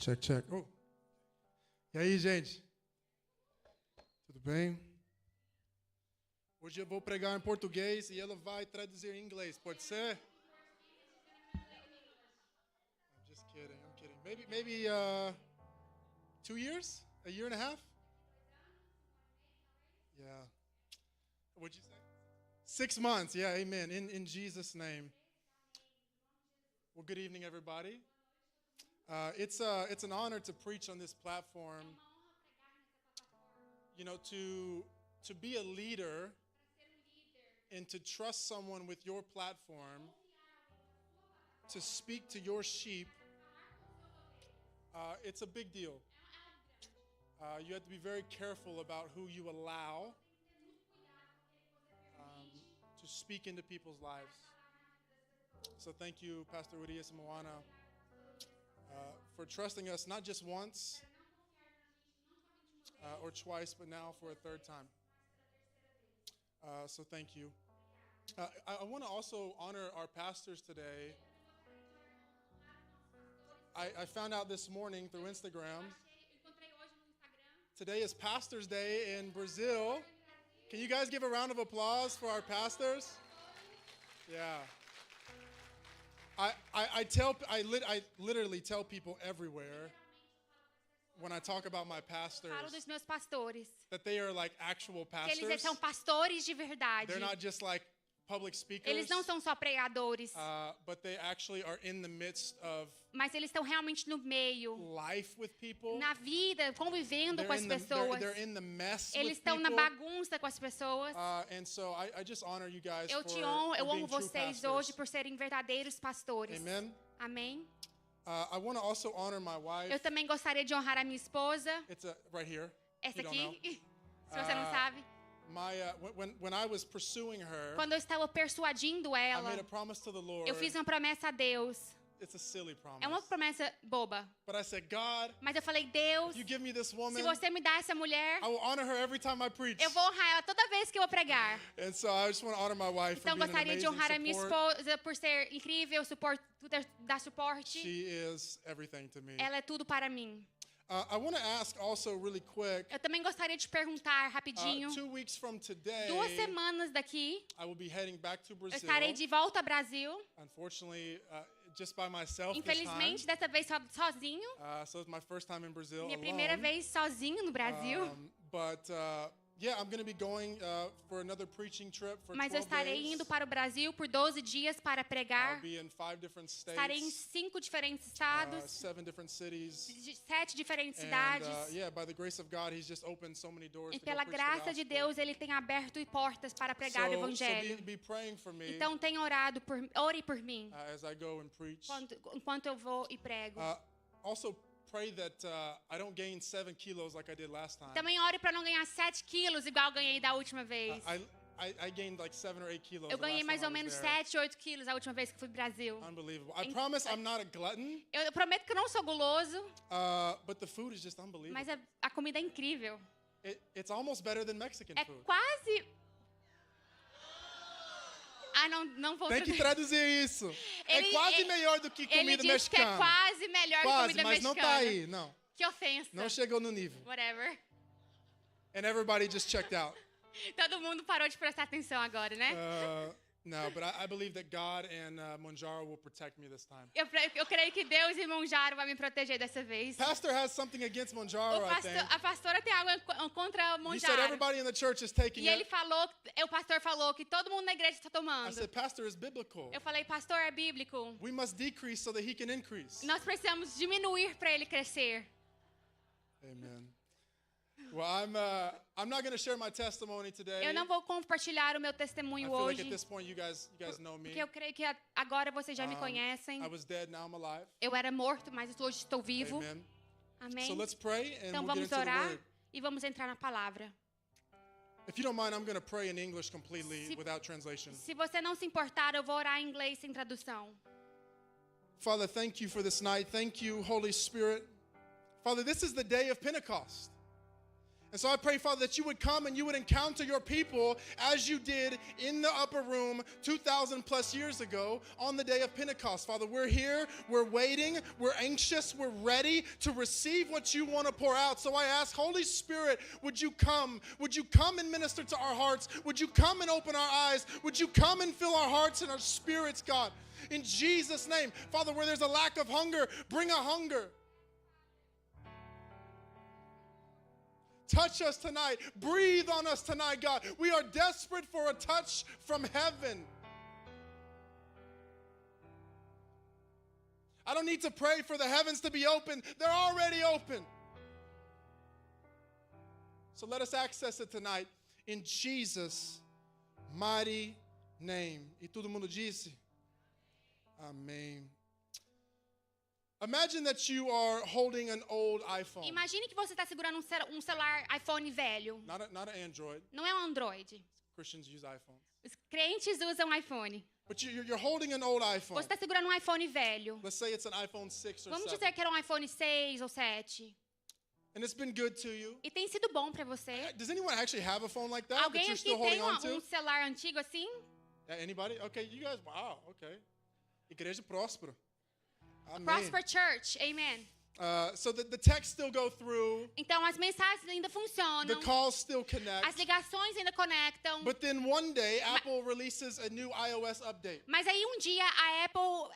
Check, check. Oh. E aí, gente? Tudo bem? Hoje eu vou pregar em português e ela vai traduzir em inglês. Pode ser? I'm just kidding. I'm kidding. Maybe 2 years? A year and a half? Yeah. What'd you say? 6 months. Yeah, amen. In Jesus' name. Well, good evening, everybody. It's an honor to preach on this platform. You know, to be a leader and to trust someone with your platform to speak to your sheep, it's a big deal. You have to be very careful about who you allow to speak into people's lives. So thank you, Pastor Urias and Moana, for trusting us not just once or twice, but now for a third time. So thank you. I want to also honor our pastors today. I found out this morning through Instagram. Today is Pastors Day in Brazil. Can you guys give a round of applause for our pastors? Yeah. I literally tell people everywhere when I talk about my pastors Falo dos meus pastores. that they are like actual Que eles pastors. são pastores de verdade. They're not just like public speakers, Eles não são só pregadores, but they actually are in the midst of mas eles estão realmente no meio, life with people. na vida, convivendo com as pessoas. They're in the mess Eles with estão na people. bagunça com as pessoas. And so I just honor you guys Eu for honro being true vocês pastors. hoje por serem verdadeiros pastores. Amen. Amém? I want to also honor my wife. Eu também gostaria de honrar a minha esposa. It's right here. Essa You don't know. aqui, se você não sabe. When I was pursuing her, Quando eu estava persuadindo I ela, made a promise to the Lord. eu fiz uma promessa a Deus. It's a silly promise. É uma promessa boba. But I said, God, Mas eu falei, Deus, you give me this se woman, você me dá essa mulher, I will honor her every time I preach. eu vou honrar ela toda vez que eu pregar. And so I just want to honor my wife Então for being an gostaria de amazing honrar a minha support. esposa por ser incrível, dar suporte. She is everything to me. Ela é tudo para mim. I want to ask also really quick, Eu também gostaria de perguntar rapidinho. 2 weeks from today, 2 semanas daqui, I will be heading back to eu Brazil. estarei de volta ao Brasil. Unfortunately, just by myself Infelizmente, dessa vez sozinho. so it's my first time in Brazil Minha alone. primeira vez sozinho no Brasil. But yeah, I'm going to be going for another preaching trip for Mas eu 12 estarei days. indo para o Brasil por 12 dias para I'll pregar. be in 5 different Estarei em states, 5 diferentes estados, 7 different cities. 7 diferentes And cidades. yeah, by the grace of God, He's just opened so many doors E to go pela preach the graça de gospel. Deus, Ele tem aberto portas para pregar o So Evangelho. be praying for me Então, tenha orado, ore por mim, as I go and preach. enquanto eu vou e prego. Also pray that I don't gain 7 kilos like I did last time. Também ore para não ganhar 7 quilos, igual eu ganhei da última vez. I gained like 7 or 8 kilos. Eu the ganhei last mais time ou I was menos there. 7, 8 quilos a última vez que fui pro Brasil. Unbelievable. I promise I'm not a glutton, Eu prometo que eu não sou guloso, but the food is just unbelievable. mas a comida é incrível. It's almost better than Mexican É food. quase... Ah, não vou Tem que traduzir isso. É Ele- quase ele- melhor do que Ele comida disse que é mexicana. quase melhor que Quase, comida mas mexicana. não tá aí, não. Que ofensa. Não chegou no nível. Whatever. And everybody just checked out. Todo mundo parou de prestar atenção agora, né? No, but I believe that God and Monjaro will protect me this time. Eu creio que Deus e Monjaro vai me proteger dessa vez. Pastor has something against Monjaro, I think. A pastora tem algo contra He said Monjaro. everybody in the church is taking E ele it. falou, o pastor falou que todo mundo na igreja está I tomando. said, Pastor is biblical. Eu falei, pastor, é bíblico. We must decrease so that he can increase. Nós precisamos diminuir para ele crescer. Amen. Well, I'm not going to share my testimony today. Eu não vou compartilhar o meu I testemunho feel like hoje, at this point you guys know me. porque eu creio que agora vocês já me conhecem. I was dead, now I'm alive. Eu era morto, mas hoje estou vivo. Amen. Amém? So let's pray and Então we'll get vamos into the orar word. e vamos entrar na palavra. If you don't mind, I'm going to pray in English completely Se- without translation. Se você não se importar, eu vou orar em inglês sem tradução. Father, thank you for this night. Thank you, Holy Spirit. Father, this is the day of Pentecost. And so I pray, Father, that you would come and you would encounter your people as you did in the upper room 2,000 plus years ago on the day of Pentecost. Father, we're here, we're waiting, we're anxious, we're ready to receive what you want to pour out. So I ask, Holy Spirit, would you come? Would you come and minister to our hearts? Would you come and open our eyes? Would you come and fill our hearts and our spirits, God? In Jesus' name. Father, where there's a lack of hunger, bring a hunger. Touch us tonight. Breathe on us tonight, God. We are desperate for a touch from heaven. I don't need to pray for the heavens to be open. They're already open. So let us access it tonight in Jesus' mighty name. E todo mundo disse? Amém. Imagine that you are holding an old iPhone. Imagine que você está segurando um celular iPhone velho. Not an Android. Não é um Android. Christians use iPhones. Os crentes usam iPhone. But you're holding an old iPhone. Você está segurando um iPhone velho. Let's say it's an iPhone 6 or Vamos 7. dizer que era um iPhone 6 ou 7. And it's been good to you. E tem sido bom para você. Does anyone actually have a phone like that Alguém you're aqui still tem holding on um to? celular antigo assim? Yeah, anybody? Okay, you guys, wow, okay. Igreja Próspero. Amen. Prosper Church, amen. So the texts still go through. Então as mensagens ainda funcionam. The calls still connect. As ligações ainda conectam. But then one day, Apple releases a new iOS update. Mas aí um dia a Apple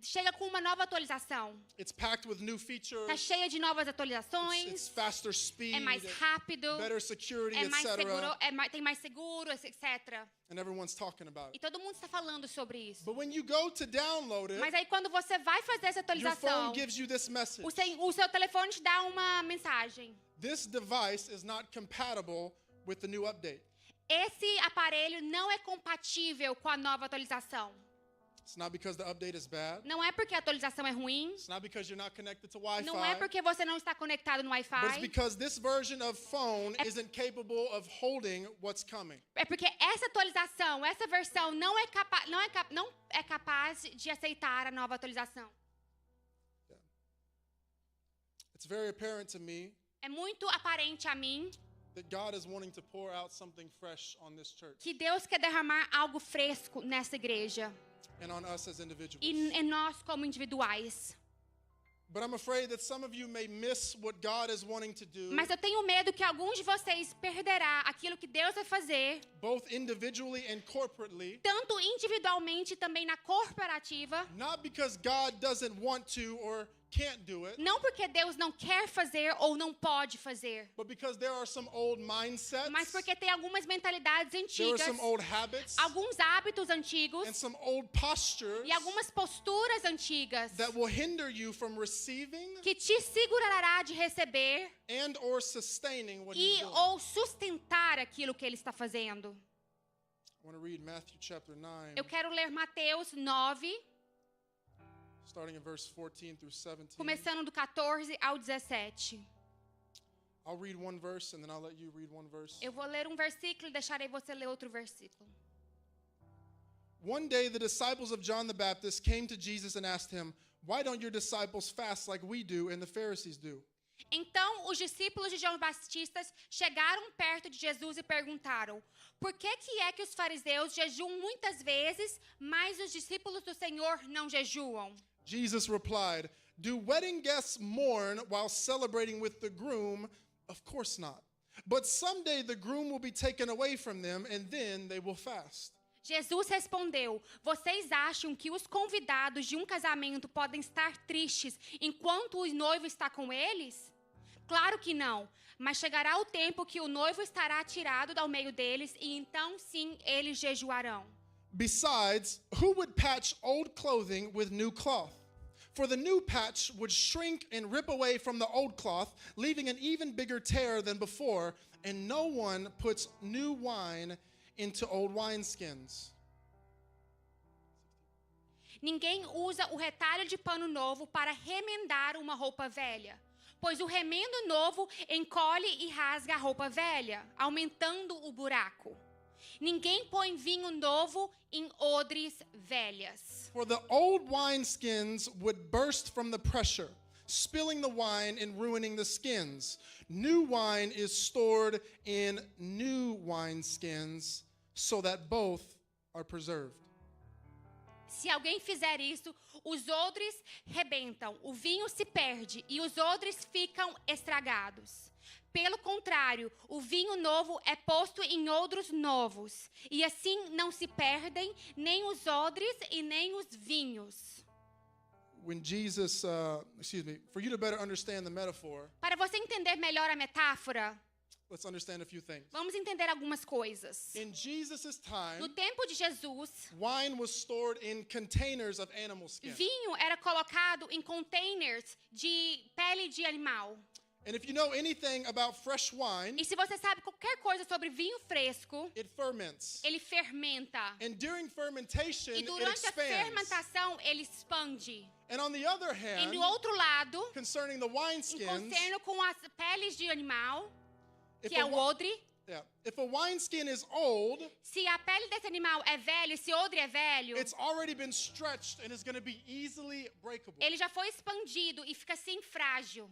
chega com uma nova atualização. It's packed with new features. Tá cheia de novas It's atualizações. faster speed. É mais rápido. Better security, É mais etc. seguro, tem mais seguro, etc. And everyone's talking about E it. todo mundo está falando sobre isso. But when you go to download it, Mas aí quando você vai fazer essa your atualização, phone gives you this message. o seu telefone te dá uma mensagem. This device is not compatible with the new update. Esse aparelho não é compatível com a nova atualização. It's not because the update is bad. Não é porque a atualização é ruim. It's not because you're not connected to Wi-Fi. Não é porque você não está conectado no But it's Wi-Fi. because this version of phone isn't capable of holding what's coming. É porque essa atualização, essa versão não é capaz de aceitar a nova atualização. It's very apparent to me É muito aparente a mim that God is wanting to pour out something fresh on this church que Deus quer derramar algo fresco nessa igreja and on us as individuals. e em nós como individuais. But I'm afraid that some of you may miss what God is wanting to do, Mas eu tenho medo que alguns de vocês perderá aquilo que Deus vai fazer, both individually and corporately, tanto individualmente e também na corporativa, not because God doesn't want to or can't do it, não porque Deus não quer fazer ou não pode fazer, but because there are some old mindsets, mas porque tem algumas mentalidades there are antigas, some old habits, alguns hábitos antigos and some old postures e algumas posturas antigas that will hinder you from receiving que te segurará de receber and or sustaining what He's e doing. ou sustentar aquilo que Ele está fazendo. I want to read Matthew chapter 9, Eu quero ler Mateus 9, starting in verse 14 through 17. começando do 14 ao 17. I'll read one verse and then I'll let you read one verse. Eu vou ler um versículo e deixarei você ler outro versículo. One day the disciples of John the Baptist came to Jesus and asked him, "Why don't your disciples fast like we do and the Pharisees do?" Então, os discípulos de João Batista chegaram perto de Jesus e perguntaram: por que é que os fariseus jejuam muitas vezes, mas os discípulos do Senhor não jejuam? Jesus replied, "Do wedding guests mourn while celebrating with the groom? Of course not. But someday the groom will be taken away from them and then they will fast." Jesus respondeu: vocês acham que os convidados de um casamento podem estar tristes enquanto o noivo está com eles? Claro que não, mas chegará o tempo que o noivo estará tirado do meio deles e então sim eles jejuarão. Besides, who would patch old clothing with new cloth? For the new patch would shrink and rip away from the old cloth, leaving an even bigger tear than before, and no one puts new wine into old wineskins. Ninguém usa o retalho de pano novo para remendar uma roupa velha, pois o remendo novo encolhe e rasga a roupa velha, aumentando o buraco. Ninguém põe vinho novo em odres velhas. For the old wineskins would burst from the pressure, spilling the wine and ruining the skins. New wine is stored in new wineskins so that both are preserved. Se alguém fizer isso, os odres rebentam, o vinho se perde e os odres ficam estragados. Pelo contrário, o vinho novo é posto em odres novos, e assim não se perdem nem os odres e nem os vinhos. When Jesus, for you to better understand the metaphor, Para você entender melhor a metáfora, let's understand a few things. vamos entender algumas coisas. In Jesus' No time, tempo de Jesus, wine was stored in containers of animal skin. vinho era colocado em containers de pele de animal. And if you know anything about fresh wine, E se você sabe qualquer coisa sobre vinho fresco, it ferments. ele fermenta. And during fermentation, E it durante a expands. fermentação, ele expande. And on the other E hand, do outro lado, concerning the em wineskins, concerno com as peles de animal, if que é o odre, if a wineskin is old, se a pele desse animal é velha, esse odre é velho, it's already been stretched and is going to be easily breakable. ele já foi expandido e fica assim frágil.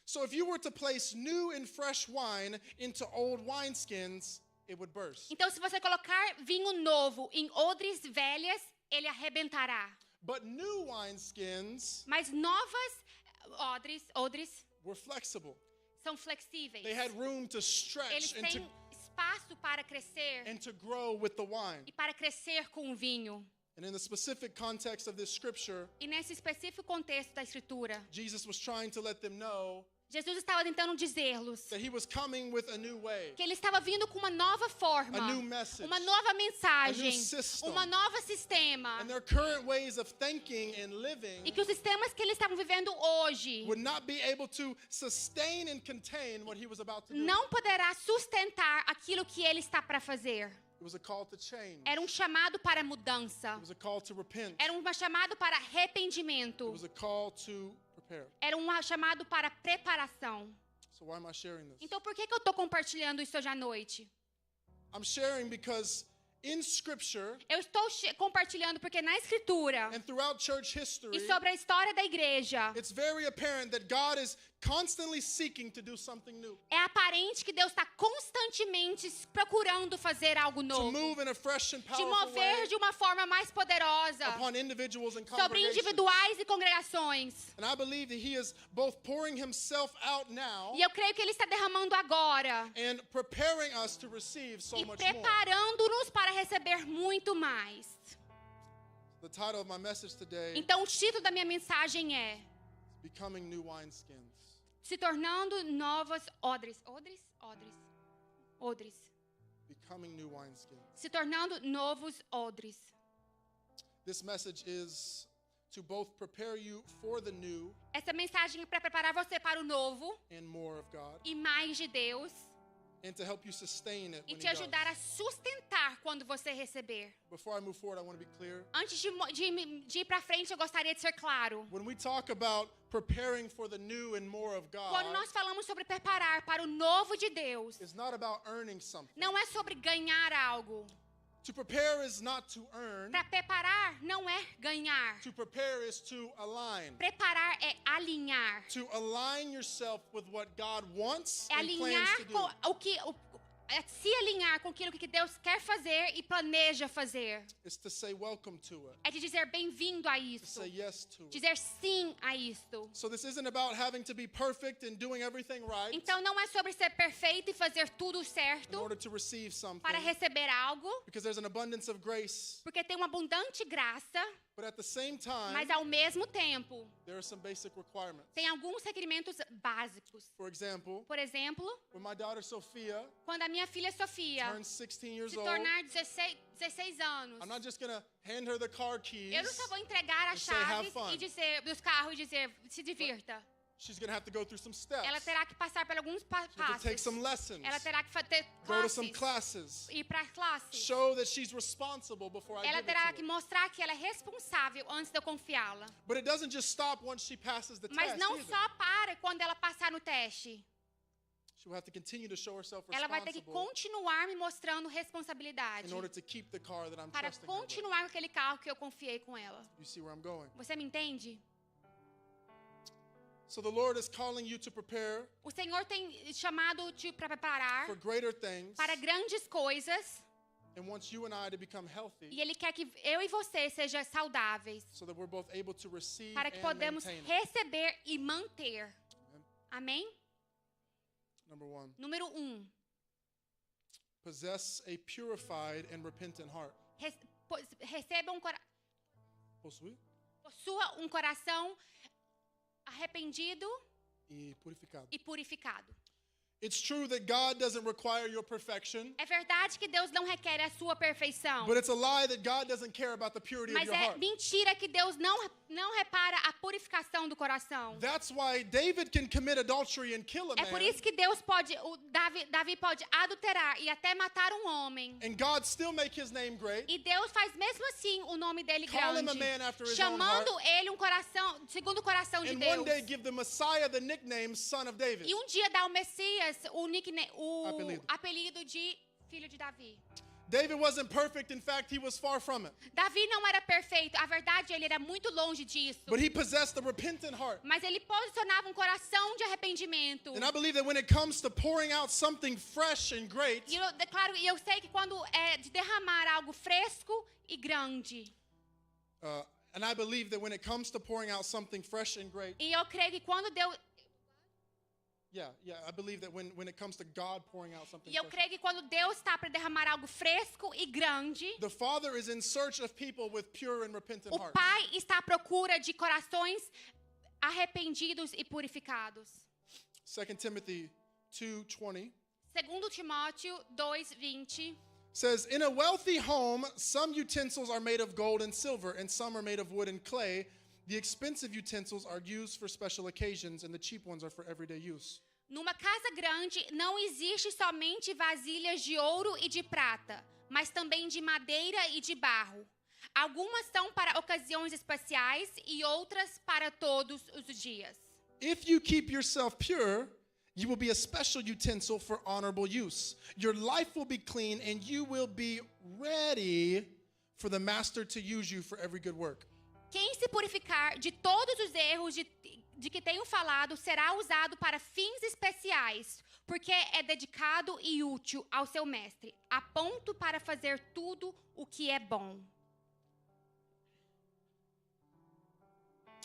So if you were to place new and fresh wine into old wineskins, it would burst. Então, se você colocar vinho novo em odres velhas, ele arrebentará. But new wineskins Mas novas odres were flexible. são flexíveis. They had room to Eles stretch têm espaço para crescer and to grow with the wine. e para crescer com o vinho. And in the specific context of this scripture, E nesse específico contexto da Escritura, Jesus was trying to let them know Jesus estava tentando dizer-los that he was coming with a new way, que ele estava vindo com uma nova forma, a new message, uma nova a mensagem, new system. uma nova sistema, And their current ways of thinking and living e que os sistemas que eles estavam vivendo hoje would not be able to sustain and contain what he was about to do. não poderá sustentar aquilo que ele está para fazer. It was a call to change. Era chamado para mudança. It was a call to repent. Era chamado para It arrependimento. was a call to prepare. Era chamado para preparação. So why am I sharing this? Então, por que eu estou compartilhando isso hoje à noite? I'm sharing because in scripture Eu estou compartilhando porque na Escritura and throughout church history, e sobre a história da igreja, it's very apparent that God is constantly seeking to do something new, é aparente que Deus está constantemente procurando fazer algo to novo, move in a fresh and de powerful mover way de uma forma mais poderosa upon individuals and sobre congregations. individuais e congregações. And I believe that he is both pouring himself out now E eu creio que Ele está derramando agora and preparing us to receive so e much more. preparando-nos para receber muito mais. The title of my message today is Então, o título da minha mensagem é Becoming New Wineskins. Se tornando novos odres. Odres. Becoming New Wineskins. Se tornando novos odres. This message is to both prepare you for the new Essa mensagem é para preparar você para o novo and more of God, e mais de Deus and to help you sustain it e when te he ajudar a does. sustentar quando você receber. Before I move forward, I want to be clear. Antes de ir para frente, eu gostaria de ser claro. When we talk about preparing for the new and more of Quando God, nós falamos sobre preparar para o novo de Deus, it's not about earning something. não é sobre ganhar algo. To prepare is not to earn. Para preparar não é ganhar. To prepare is to align. Preparar é alinhar. To align yourself with what God wants É and plans alinhar to do. com é se alinhar com aquilo que Deus quer fazer e planeja fazer. It's to say welcome to it. É de dizer bem-vindo a To isso. say yes to it. Dizer sim a isto. So this isn't about having to be perfect and doing everything right Então não é sobre ser perfeito e fazer tudo in certo order to receive something. para receber algo, Because there's an abundance of grace. porque tem uma abundante graça, But at the same time, mas ao mesmo tempo there are some basic requirements. tem alguns requerimentos básicos. For example, Por exemplo, when my daughter Sophia quando a minha filha Sofia turns 16 years se old, tornar 16 anos, I'm not just going to hand her the car keys. eu não só vou entregar as and say, "Have chaves fun." e dizer dos carros e dizer se divirta. She's going to have to go through some steps. Ela terá que passar por alguns She's going to take passos. some lessons. Ela terá que ter Go to some classes, classes. ir para classes. Show that she's responsible before I Ela give it terá to que her. mostrar que ela é responsável antes de eu confiá-la. But it doesn't just stop once she passes the Mas test não either. só para quando ela passar no teste. She will have to continue to show herself Ela vai ter que responsible continuar me mostrando responsabilidade in order to keep the car that I'm para trusting her with. continuar com aquele carro que eu confiei com ela. You see where I'm going? Você me entende? So the Lord is calling you to prepare O Senhor tem chamado-te para preparar for greater things para grandes coisas. and wants you and I to become healthy E Ele quer que eu e você sejam saudáveis. so that we're both able to receive Para que and podemos maintain it. receber e manter. Amém? Number 1, Número 1. possess a purified and repentant heart. Receba possua um coração arrependido E purificado. e purificado. It's true that God doesn't require your perfection, É verdade que Deus não requer a sua perfeição. but it's a lie that God doesn't care about the purity of Mas your é heart. mentira que Deus não repara a purificação do coração. That's why David can commit adultery and kill a É por man, isso que Davi pode adulterar e até matar um homem. and God still make his name great, E Deus faz mesmo assim o nome dele Call him a grande, man after his own chamando ele um coração segundo o coração de and Deus. one day give the Messiah the nickname Son of David. E um dia dá ao Messias o Apelido. apelido de filho de Davi. David wasn't perfect. In fact, he was far from it. Davi não era perfeito. A verdade, ele era muito longe disso. But he possessed a repentant heart. Mas ele posicionava um coração de arrependimento. And I believe that when it comes to pouring out something fresh and great, E eu declaro, e eu sei que quando é de derramar algo fresco e grande. and I believe that when it comes to pouring out something fresh and great, E eu creio que quando Deus I believe that when it comes to God pouring out something E eu fresh, creio que quando Deus está para derramar algo fresco e grande, the Father is in search of people with pure and repentant o hearts. Pai está à procura de corações arrependidos e purificados. 2 Timothy 2:20 Segundo Timóteo 2:20 says, "In a wealthy home, some utensils are made of gold and silver, and some are made of wood and clay. The expensive utensils are used for special occasions, and the cheap ones are for everyday use." Numa casa grande não existe somente vasilhas de ouro e de prata, mas também de madeira e de barro. Algumas são para ocasiões especiais e outras para todos os dias. If you keep yourself pure, you will be a special utensil for honorable use. Your life will be clean, and you will be ready for the master to use you for every good work. Quem se purificar de todos os erros de que tenho falado será usado para fins especiais, porque é dedicado e útil ao seu mestre, a ponto para fazer tudo o que é bom.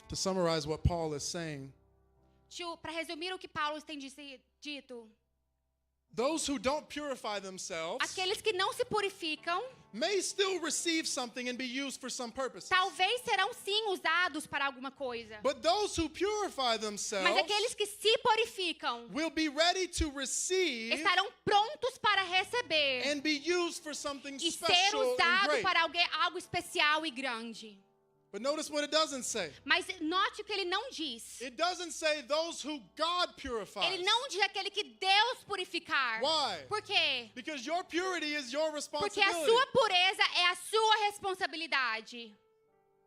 To summarize what Paul is saying, Para resumir o que Paulo tem dito, those who don't purify themselves aqueles que não se purificam may still receive something and be used for some purpose. talvez serão sim usados para alguma coisa. But those who purify Mas themselves aqueles que se purificam will be ready to receive estarão prontos para receber and be used for something e ser special and usado great. para algo especial e grande. But notice what it doesn't say. Mas note o que ele não diz. It doesn't say those who God purifies. Ele não diz aquele que Deus purificar. Why? Por quê? Because your purity is your Porque a responsibility. sua pureza é a sua responsabilidade.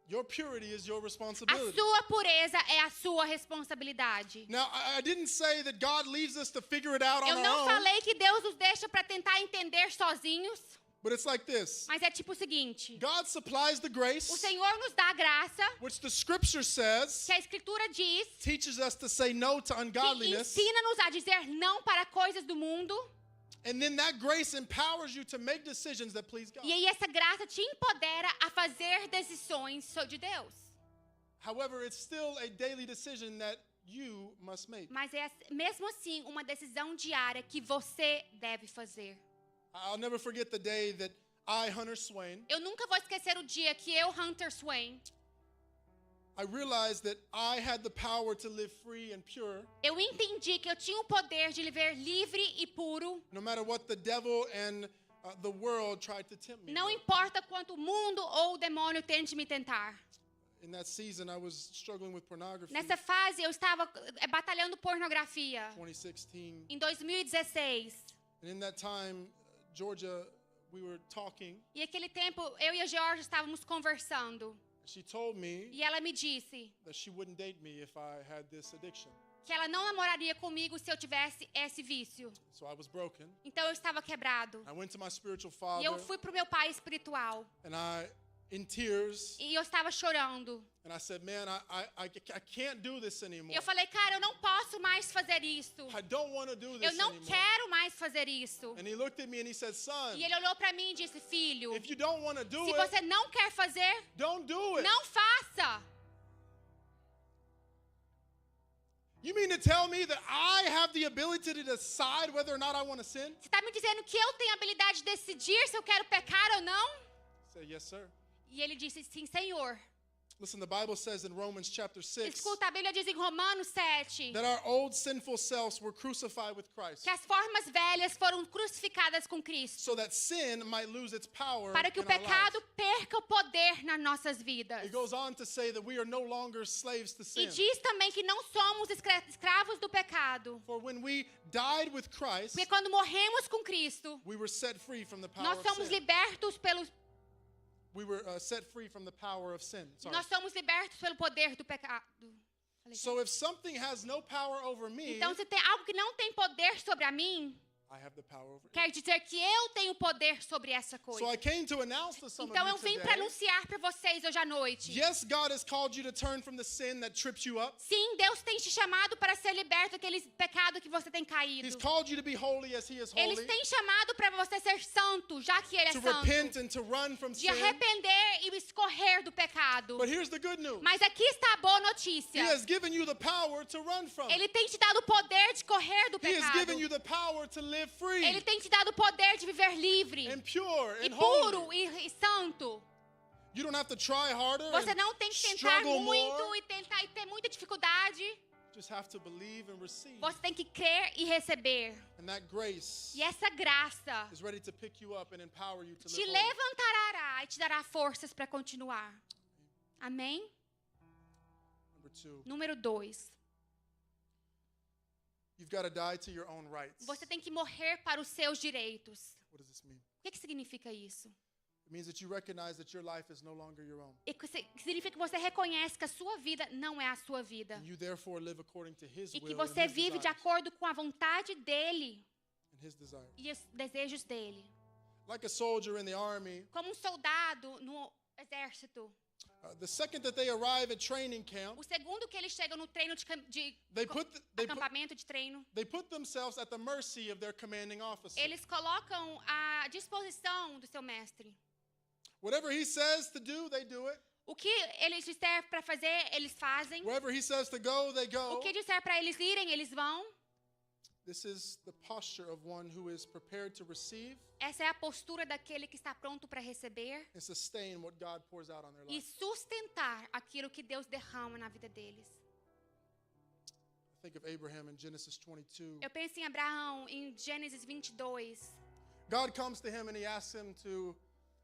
Your purity is your A responsibility. sua pureza é a sua responsabilidade. Now, I didn't say that God leaves us to figure it out on Eu our não own, falei que Deus nos deixa para tentar entender sozinhos, but it's like this. mas é tipo o seguinte: God supplies the o grace, Senhor nos dá a graça, which the scripture says que a Escritura diz, teaches us to say no to que ungodliness, ensina-nos a dizer não para coisas do mundo, and then that grace empowers you to make decisions that please God. e aí essa graça te empodera a fazer decisões de Deus. However, it's still a daily decision that you must make. Mas é mesmo assim uma decisão diária que você deve fazer. I'll never forget the day that I, Hunter Swain, Eu nunca vou esquecer o dia que eu, Hunter Swain, I realized that I had the power to live free and pure, eu entendi que eu tinha o poder de viver livre e puro, no matter what the devil and the world tried to tempt me não with. importa quanto o mundo ou o demônio tente me tentar. In that season, I was struggling with pornography. Nessa fase, eu estava batalhando pornografia. 2016. Em 2016. And in that time, Georgia, we were talking. E naquele tempo, eu e a Georgia estávamos conversando. She told me E ela me disse that she wouldn't date me if I had this addiction. que ela não namoraria comigo se eu tivesse esse vício. So I was broken. Então eu estava quebrado. I went to my spiritual E father, eu fui pro meu pai espiritual. and I in tears, E eu estava chorando. and I said, man, I can't do this anymore. Eu falei, cara, eu não posso mais fazer isso. I don't want to do Eu this não anymore. quero mais fazer isso. And he looked at me and he said, son, E ele olhou para mim e disse, filho, if you don't want to do se it, você não quer fazer, don't do it. não faça. You mean to tell me that I have the ability to decide whether or not I want to sin? Você está me dizendo que eu tenho a habilidade de decidir se eu quero pecar ou não? I said, yes, sir. E ele disse, sim, Senhor. Listen, the Bible says in Romans chapter 6 Escuta, a Bíblia diz em Romanos 7 that our old sinful selves were crucified with Christ que as formas velhas foram crucificadas com Cristo, so that sin might lose its power para que o in our pecado lives. perca o poder nas nossas vidas. It goes on to say that we are no longer slaves to E sin. diz também que não somos escravos do pecado. For when we died with Christ, Porque quando morremos com Cristo, we were set free from the power nós of somos sin. libertos pelo We were set free from the power of sin. Sorry. nós somos libertos pelo poder do pecado. Falei So if something has no power over me, Então, se tem algo que não tem poder sobre a mim, I have the power over it. quer dizer que eu tenho poder sobre essa coisa. So I came to announce to some Então, of eu you vim para today, anunciar para vocês hoje à noite. yes, God has called you to turn from the sin that trips you up. Sim, Deus tem te chamado para ser liberto daquele pecado que você tem He's caído. called you to be holy as He is Ele holy, tem chamado para você ser santo, já que Ele é to repent santo. and to run from De sin. arrepender e escorrer do pecado. But here's the good news. Mas aqui está a boa notícia. He has given you the power to run from it. Ele tem te dado o poder de correr do He has pecado. given you the power to live free Ele tem te dado o poder de viver livre and pure e and puro holy. e santo. You don't have to try harder Você and não tem que tentar struggle muito more. e tentar e ter muita dificuldade. Just have to believe and receive. Você tem que crer e receber. And that grace E essa graça is ready to pick you up and empower you to te live holy. levantará e te dará forças para continuar. Amém? Number 2, Número 2. you've got to die to your own rights. Você tem que morrer para os seus direitos. What does this mean? O que significa isso? It means that you recognize that your life is no longer your own. Significa que você reconhece que a sua vida não é a sua vida. And you therefore live according to His E que will você and His vive de desires. acordo com a vontade dele And His desires. e os desejos dele. Like a soldier in the army, Como um soldado no exército. the second that they arrive at training camp, O segundo que eles chegam no treino de acampamento de treino, they put themselves at the mercy of their commanding officer. eles colocam à disposição do seu mestre. Whatever he says to do, they do it. O que eles disser para fazer, eles fazem. Wherever he says to go, they O go. que disser para eles irem, eles vão. This is the posture of one who is prepared to receive Essa é a postura daquele que está pronto para receber and sustain what God pours out on their e life. sustentar aquilo que Deus derrama na vida deles. I think of Abraham in Genesis 22. Eu penso em Abraão em Gênesis 22. God comes to him and he asks him to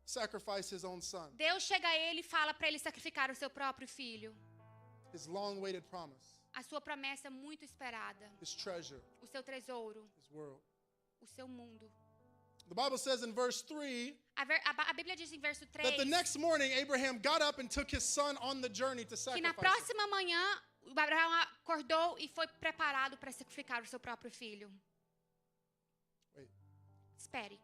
sacrifice his own son, Deus chega a ele e fala para ele sacrificar o seu próprio filho. his long-awaited promise, A sua promessa muito esperada. his treasure, O seu tesouro. his world. O seu mundo. The Bible says in verse 3 A Bíblia diz em verso 3 that the next morning Abraham got up and took his son on the journey to que na sacrifice him. próxima manhã o Abraão acordou e foi preparado para sacrificar o seu próprio filho. Wait. Espere.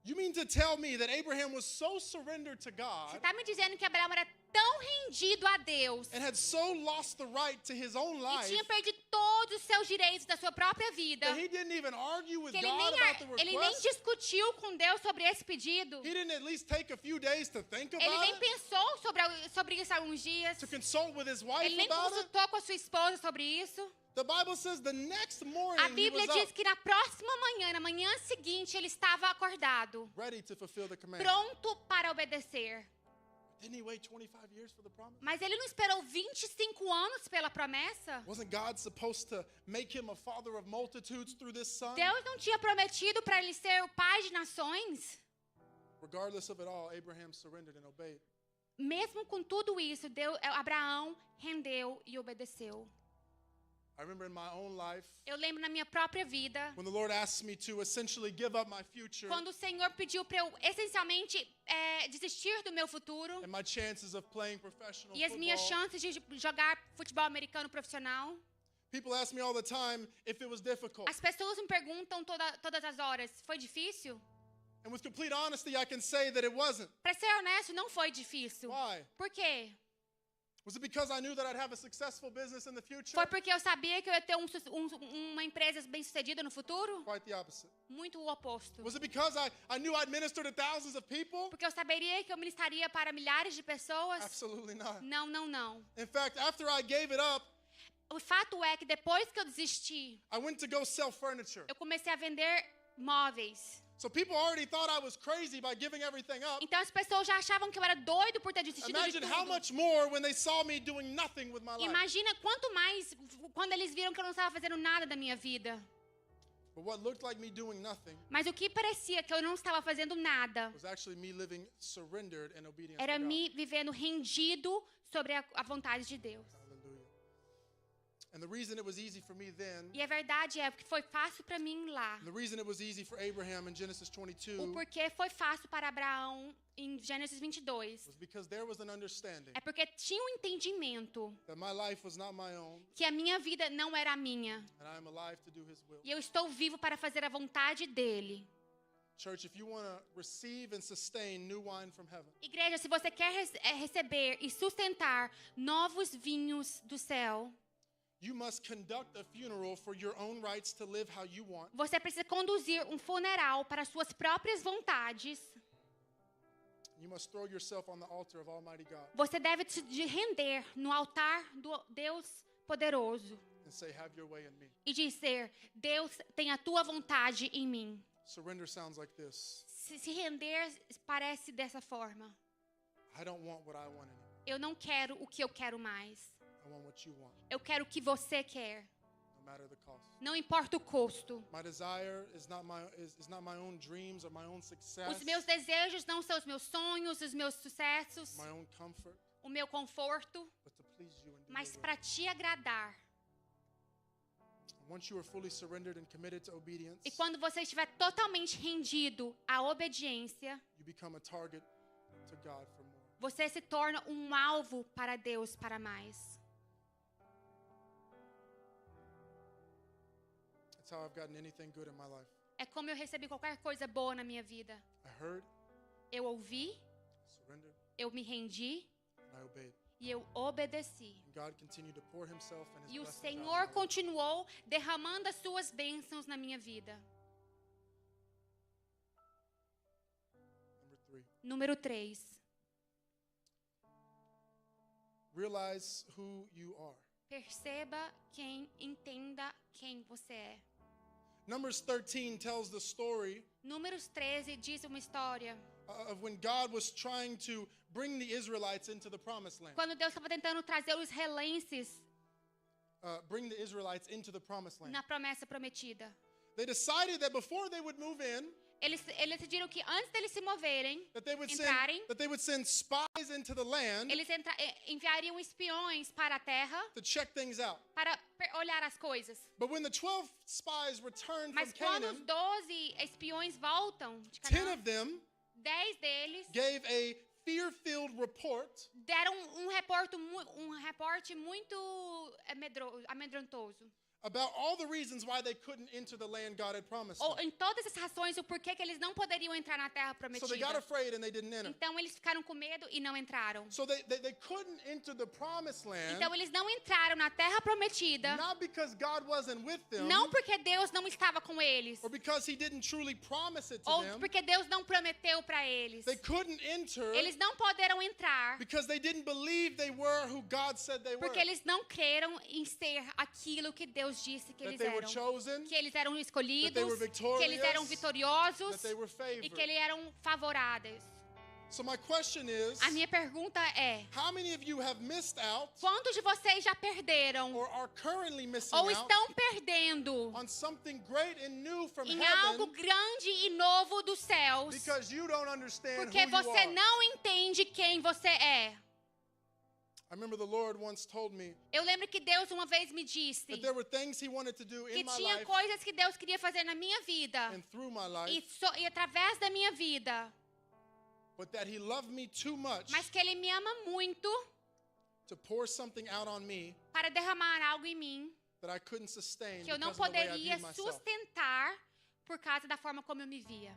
You mean to tell me that Abraham was so surrendered to Você God está me dizendo que Abraão era tão rendido a Deus and had so lost the right to his own e life tinha perdido todos os seus direitos da sua própria vida, that he didn't even argue with que ele God about the nem request? discutiu com Deus sobre esse pedido. He didn't at least take a few days to think Ele about nem it, pensou sobre isso há alguns dias. to consult with his wife Ele nem about it? consultou com a sua esposa sobre isso. The Bible says the next morning A he Bíblia was diz up, que na próxima manhã, na manhã seguinte, ele estava acordado, ready to fulfill the command. pronto para obedecer. Didn't he wait 25 years for the promise? Mas ele não esperou 25 anos pela promessa? Wasn't God supposed to make him a father of multitudes through this son? Deus não tinha prometido para ele ser o pai de nações? Regardless of it all, Abraham surrendered and obeyed. Mesmo com tudo isso, Abraão rendeu e obedeceu. I remember in my own life, Eu lembro na minha própria vida, when the Lord asked me to essentially give up my future quando o Senhor pediu para eu essencialmente desistir do meu futuro and my chances of playing professional e as minhas football. chances de jogar futebol americano profissional. People ask me all the time if it was difficult. As pessoas me perguntam todas as horas, foi difícil? And with complete honesty, I can say that it wasn't. Para ser honesto, não foi difícil. Why? Por quê? Was it because I knew that I'd have a successful business in the future? Foi porque eu sabia que eu ia ter uma empresa bem-sucedida no futuro? Quite the opposite. Muito o oposto. Was it because I knew I'd minister to thousands of people? Porque eu saberia que eu ministraria para milhares de pessoas? Absolutely not. Não, não, não. In fact, after I gave it up, O fato é que depois que eu desisti, I went to go sell furniture. eu comecei a vender móveis. So people already thought I was crazy by giving everything up. Então as pessoas já achavam que eu era doido por ter desistido de Imagine how tudo. much more when they saw me doing nothing with my life. Imagina quanto mais quando eles viram que eu não estava fazendo nada da minha vida. But what looked like me doing nothing Mas o que parecia que eu não estava fazendo nada was actually me living surrendered and obedient era to God. me vivendo rendido sobre a vontade de Deus. Hallelujah. And the reason it was easy for me then, E a verdade é porque foi fácil para mim lá. and the reason it was easy for Abraham in Genesis 22 O porquê foi fácil para Abraão em Gênesis 22. was because there was an understanding É porque tinha um entendimento that my life was not my own que a minha vida não era minha. and I am alive to do his will. E eu estou vivo para fazer a vontade dele. Church, if you want to receive and sustain new wine from heaven, Igreja, se você quer receber e sustentar novos vinhos do céu, you must conduct a funeral for your own rights to live how you want. você precisa conduzir um funeral para suas próprias vontades. You must throw yourself on the altar of Almighty God Você deve se render no altar do Deus poderoso and say, have your way in me. e dizer: Deus, tem a tua vontade em mim. Surrender sounds like this. Se render parece dessa forma. I don't want what I want anymore. Eu não quero o que eu quero mais. I want what you want, Eu quero o que você quer. no matter the cost. Não importa o custo. My desire is not my own dreams or my own success, Os meus desejos não são os meus sonhos, os meus sucessos, my own comfort, o meu conforto, but to please you and do mas your will. para te agradar. Once you are fully surrendered and committed to obedience, E quando você estiver totalmente rendido à obediência, you become a target to God for more. você se torna um alvo para Deus para mais. That's how I've gotten anything good in my life. É como eu recebi qualquer coisa boa na minha vida. I heard, Eu ouvi, surrendered, eu me rendi and I obeyed. e eu obedeci. And God continued to pour himself and his E o blessings out in Senhor my life. continuou derramando as suas bênçãos na minha vida. Number 3, Número 3. realize who you are. Perceba entenda quem você é. Numbers 13 tells the story Números 13 diz uma história. of when God was trying to bring the Israelites into the promised land. Quando Deus estava tentando trazer os israelenses Bring the Israelites into the promised land. na promessa prometida. They decided that before they would move in, Eles decidiram que antes deles se moverem, that they entrarem, would send spies into the land eles enviariam espiões para a terra to check things out. para olhar as coisas. But when the 12 spies returned from Mas quando os Canaan, 12 espiões voltam de 10 Canaã, of them 10 deles gave a fear-filled report deram um reporte muito amedrontoso. about all the reasons why they couldn't enter the land God had promised Ou them. em todas as razões o porquê que eles não poderiam entrar na terra So they got prometida. afraid and they didn't enter. Então eles ficaram com medo e não entraram. So they couldn't enter the promised land, Então eles não entraram na terra prometida, not because God wasn't with them, não porque Deus não estava com eles, or because he didn't truly promise it to ou them. porque Deus não prometeu para eles. They couldn't enter Eles não poderam entrar because they didn't believe they were who God said they were. porque eles não creram em ser aquilo que Deus disse que That eles they were eram. chosen, Que eles eram escolhidos, that they were que eles eram victorious, vitoriosos that they were e que favored. eles eram favoráveis. So my question is, A minha pergunta é: how many of you have missed out quantos de vocês já perderam or are currently missing ou out estão perdendo on something great and new from em algo heaven grande e novo dos céus because you don't understand porque who you você are? não entende quem você é? I remember the Lord once told me Eu lembro que Deus uma vez me disse that there were things he wanted to do que in my tinha life coisas que Deus queria fazer na minha vida and through my life, e através da minha vida, but that he loved me too much mas que Ele me ama muito to pour something out on me para derramar algo em mim that I couldn't sustain que eu não because of the way I poderia viewed myself. sustentar por causa da forma como eu me via.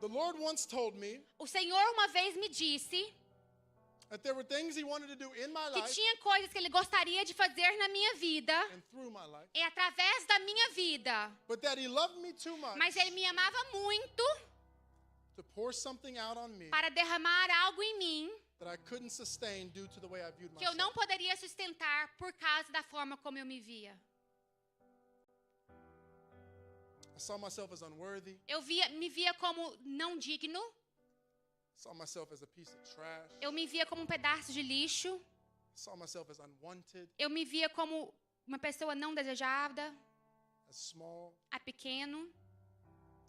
The Lord once told me O Senhor uma vez me disse that there were things He wanted to do in my que life tinha coisas que Ele gostaria de fazer na minha vida and through my life, e através da minha vida. but that He loved me too much Mas Ele me amava muito to pour something out on me para derramar algo em mim that I couldn't sustain due to the way I viewed que eu myself. não poderia sustentar por causa da forma como eu me via. I saw myself as unworthy. Eu me via como não digno, Saw myself as a piece of trash. eu me via como um pedaço de lixo, Saw myself as unwanted, eu me via como uma pessoa não desejada, as small. a pequeno.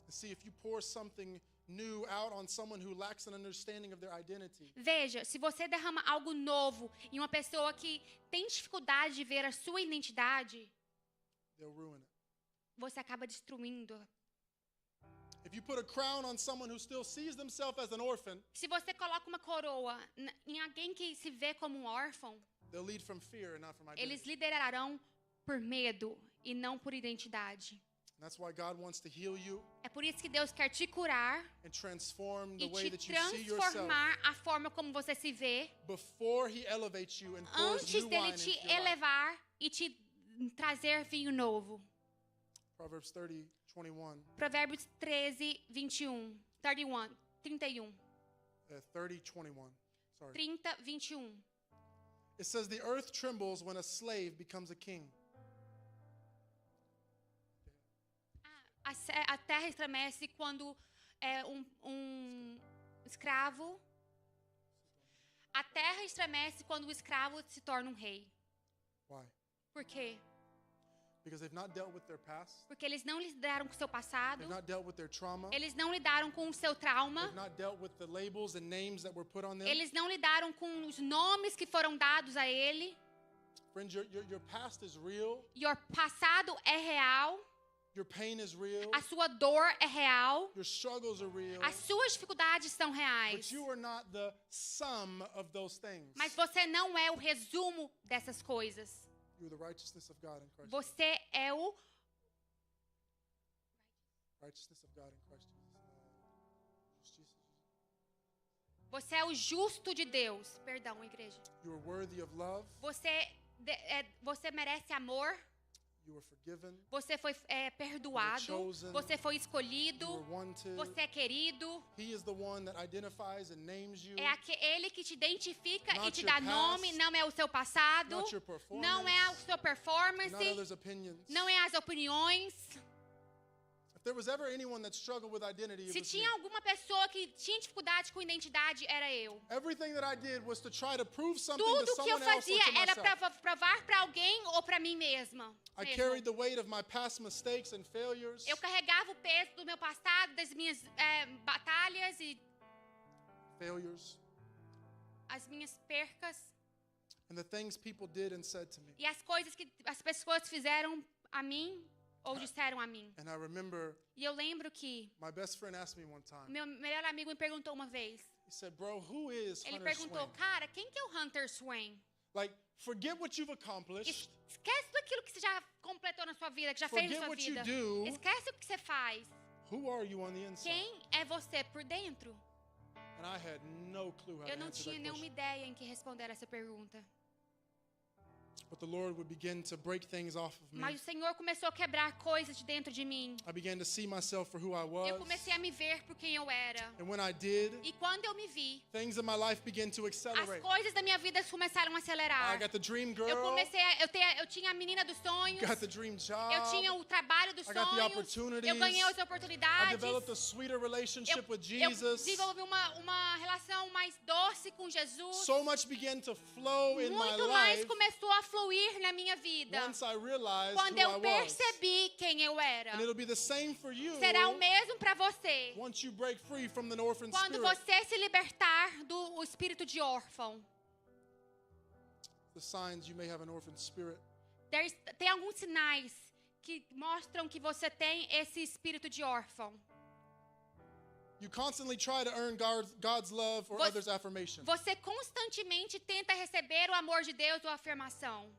And see, if you pour something new out on someone who lacks an understanding of their identity, Veja, se você derrama algo novo em uma pessoa que tem dificuldade de ver a sua identidade, they'll ruin it. você acaba destruindo. If you put a crown on someone who still sees themselves as an orphan, Se você coloca uma coroa em alguém que se vê como um órfão, they'll lead from fear and not from eles identity. liderarão por medo e não por identidade. And that's why God wants to heal you É por isso que Deus quer te curar and transform the e way te that you see yourself transformar a forma como você se vê before He elevates you and pours antes new dele wine te into your life. elevar e te trazer vinho novo. Proverbs 30:21. Provérbios 13, 21. 31. 30:21. Sorry. 30, 21. It says, "The earth trembles when a slave becomes a king." A terra estremece quando é um escravo. A terra estremece quando o escravo se torna um rei. Why? Por quê? Because they've not dealt with their past. Porque eles não lidaram com o seu passado. They've not dealt with their trauma. Eles não lidaram com o seu trauma. They've not dealt with the labels and names that were put on them. Eles não lidaram com os nomes que foram dados a ele. Friends, your past is real. E o passado é real. Your pain is real. A sua dor é real. Your struggles are real. As suas dificuldades são But reais. you are not the sum of those things. Mas você não é o resumo dessas coisas. You're the righteousness of God in Christ. Você é o Righteousness of God in Christ Jesus. Você é o justo de Deus. Perdão, igreja. You are worthy of love. Você merece amor. You were forgiven. Você foi perdoado. chosen. Você foi You escolhido. were wanted. Você é querido. He is the one that identifies and names you. É ele que te identifica Not e te your dá past. nome. Não é o seu passado. Not your performance. Não é a sua performance. Not others' opinions. Não é as opiniões. If there was ever anyone that struggled with identity, it Se was tinha me. alguma pessoa que tinha dificuldade com identidade, era eu. Everything that I did was to try to prove something Tudo to que eu someone else or fazia to era myself. para provar para alguém ou para mim mesma. I mesmo. carried the weight of my past mistakes and failures, Eu carregava o peso do meu passado, das minhas batalhas e as minhas percas and the things people did and said to me. e as coisas que as pessoas fizeram a mim ou disseram a mim. And I remember E eu lembro que my best friend asked me one time. meu melhor amigo me perguntou uma vez. He said, "Bro, who is Ele Hunter perguntou, Swain? cara, quem que é o Hunter Swain? Like, forget what you've accomplished. Esquece tudo aquilo que você já completou na sua vida, que já fez na Forget sua what you vida. do. Esquece o que você faz. Who are you on the inside?" Quem é você por dentro? And I had no clue how Eu to não answer tinha that nenhuma question. ideia em que responder essa pergunta. But the Lord would begin to break things off of me. Mas o Senhor começou a quebrar coisas de dentro de mim. I began to see myself for who I was. Eu comecei a me ver por quem eu era. And when I did, E quando eu me vi, things in my life began to as accelerate. coisas da minha vida começaram a I acelerar. got the dream Eu girl, comecei eu tinha a menina dos sonhos. got the dream job. Eu tinha o trabalho dos I got the sonhos. opportunities. Eu ganhei as I oportunidades. developed a sweeter relationship Eu with Jesus. desenvolvi uma relação mais doce com Jesus. So much began to flow in my Muito mais life começou a fluir na minha vida. once I realized Quando who I eu was. percebi quem eu era. And it'll be the same for you Será o mesmo para você. once you break free from the orphan Quando spirit. você se libertar do espírito de órfão. The signs you may have an orphan spirit. Tem alguns sinais que mostram que você tem esse espírito de órfão. You constantly try to earn God's love or Você- others' affirmation. Você constantemente tenta receber o amor de Deus ou a afirmação.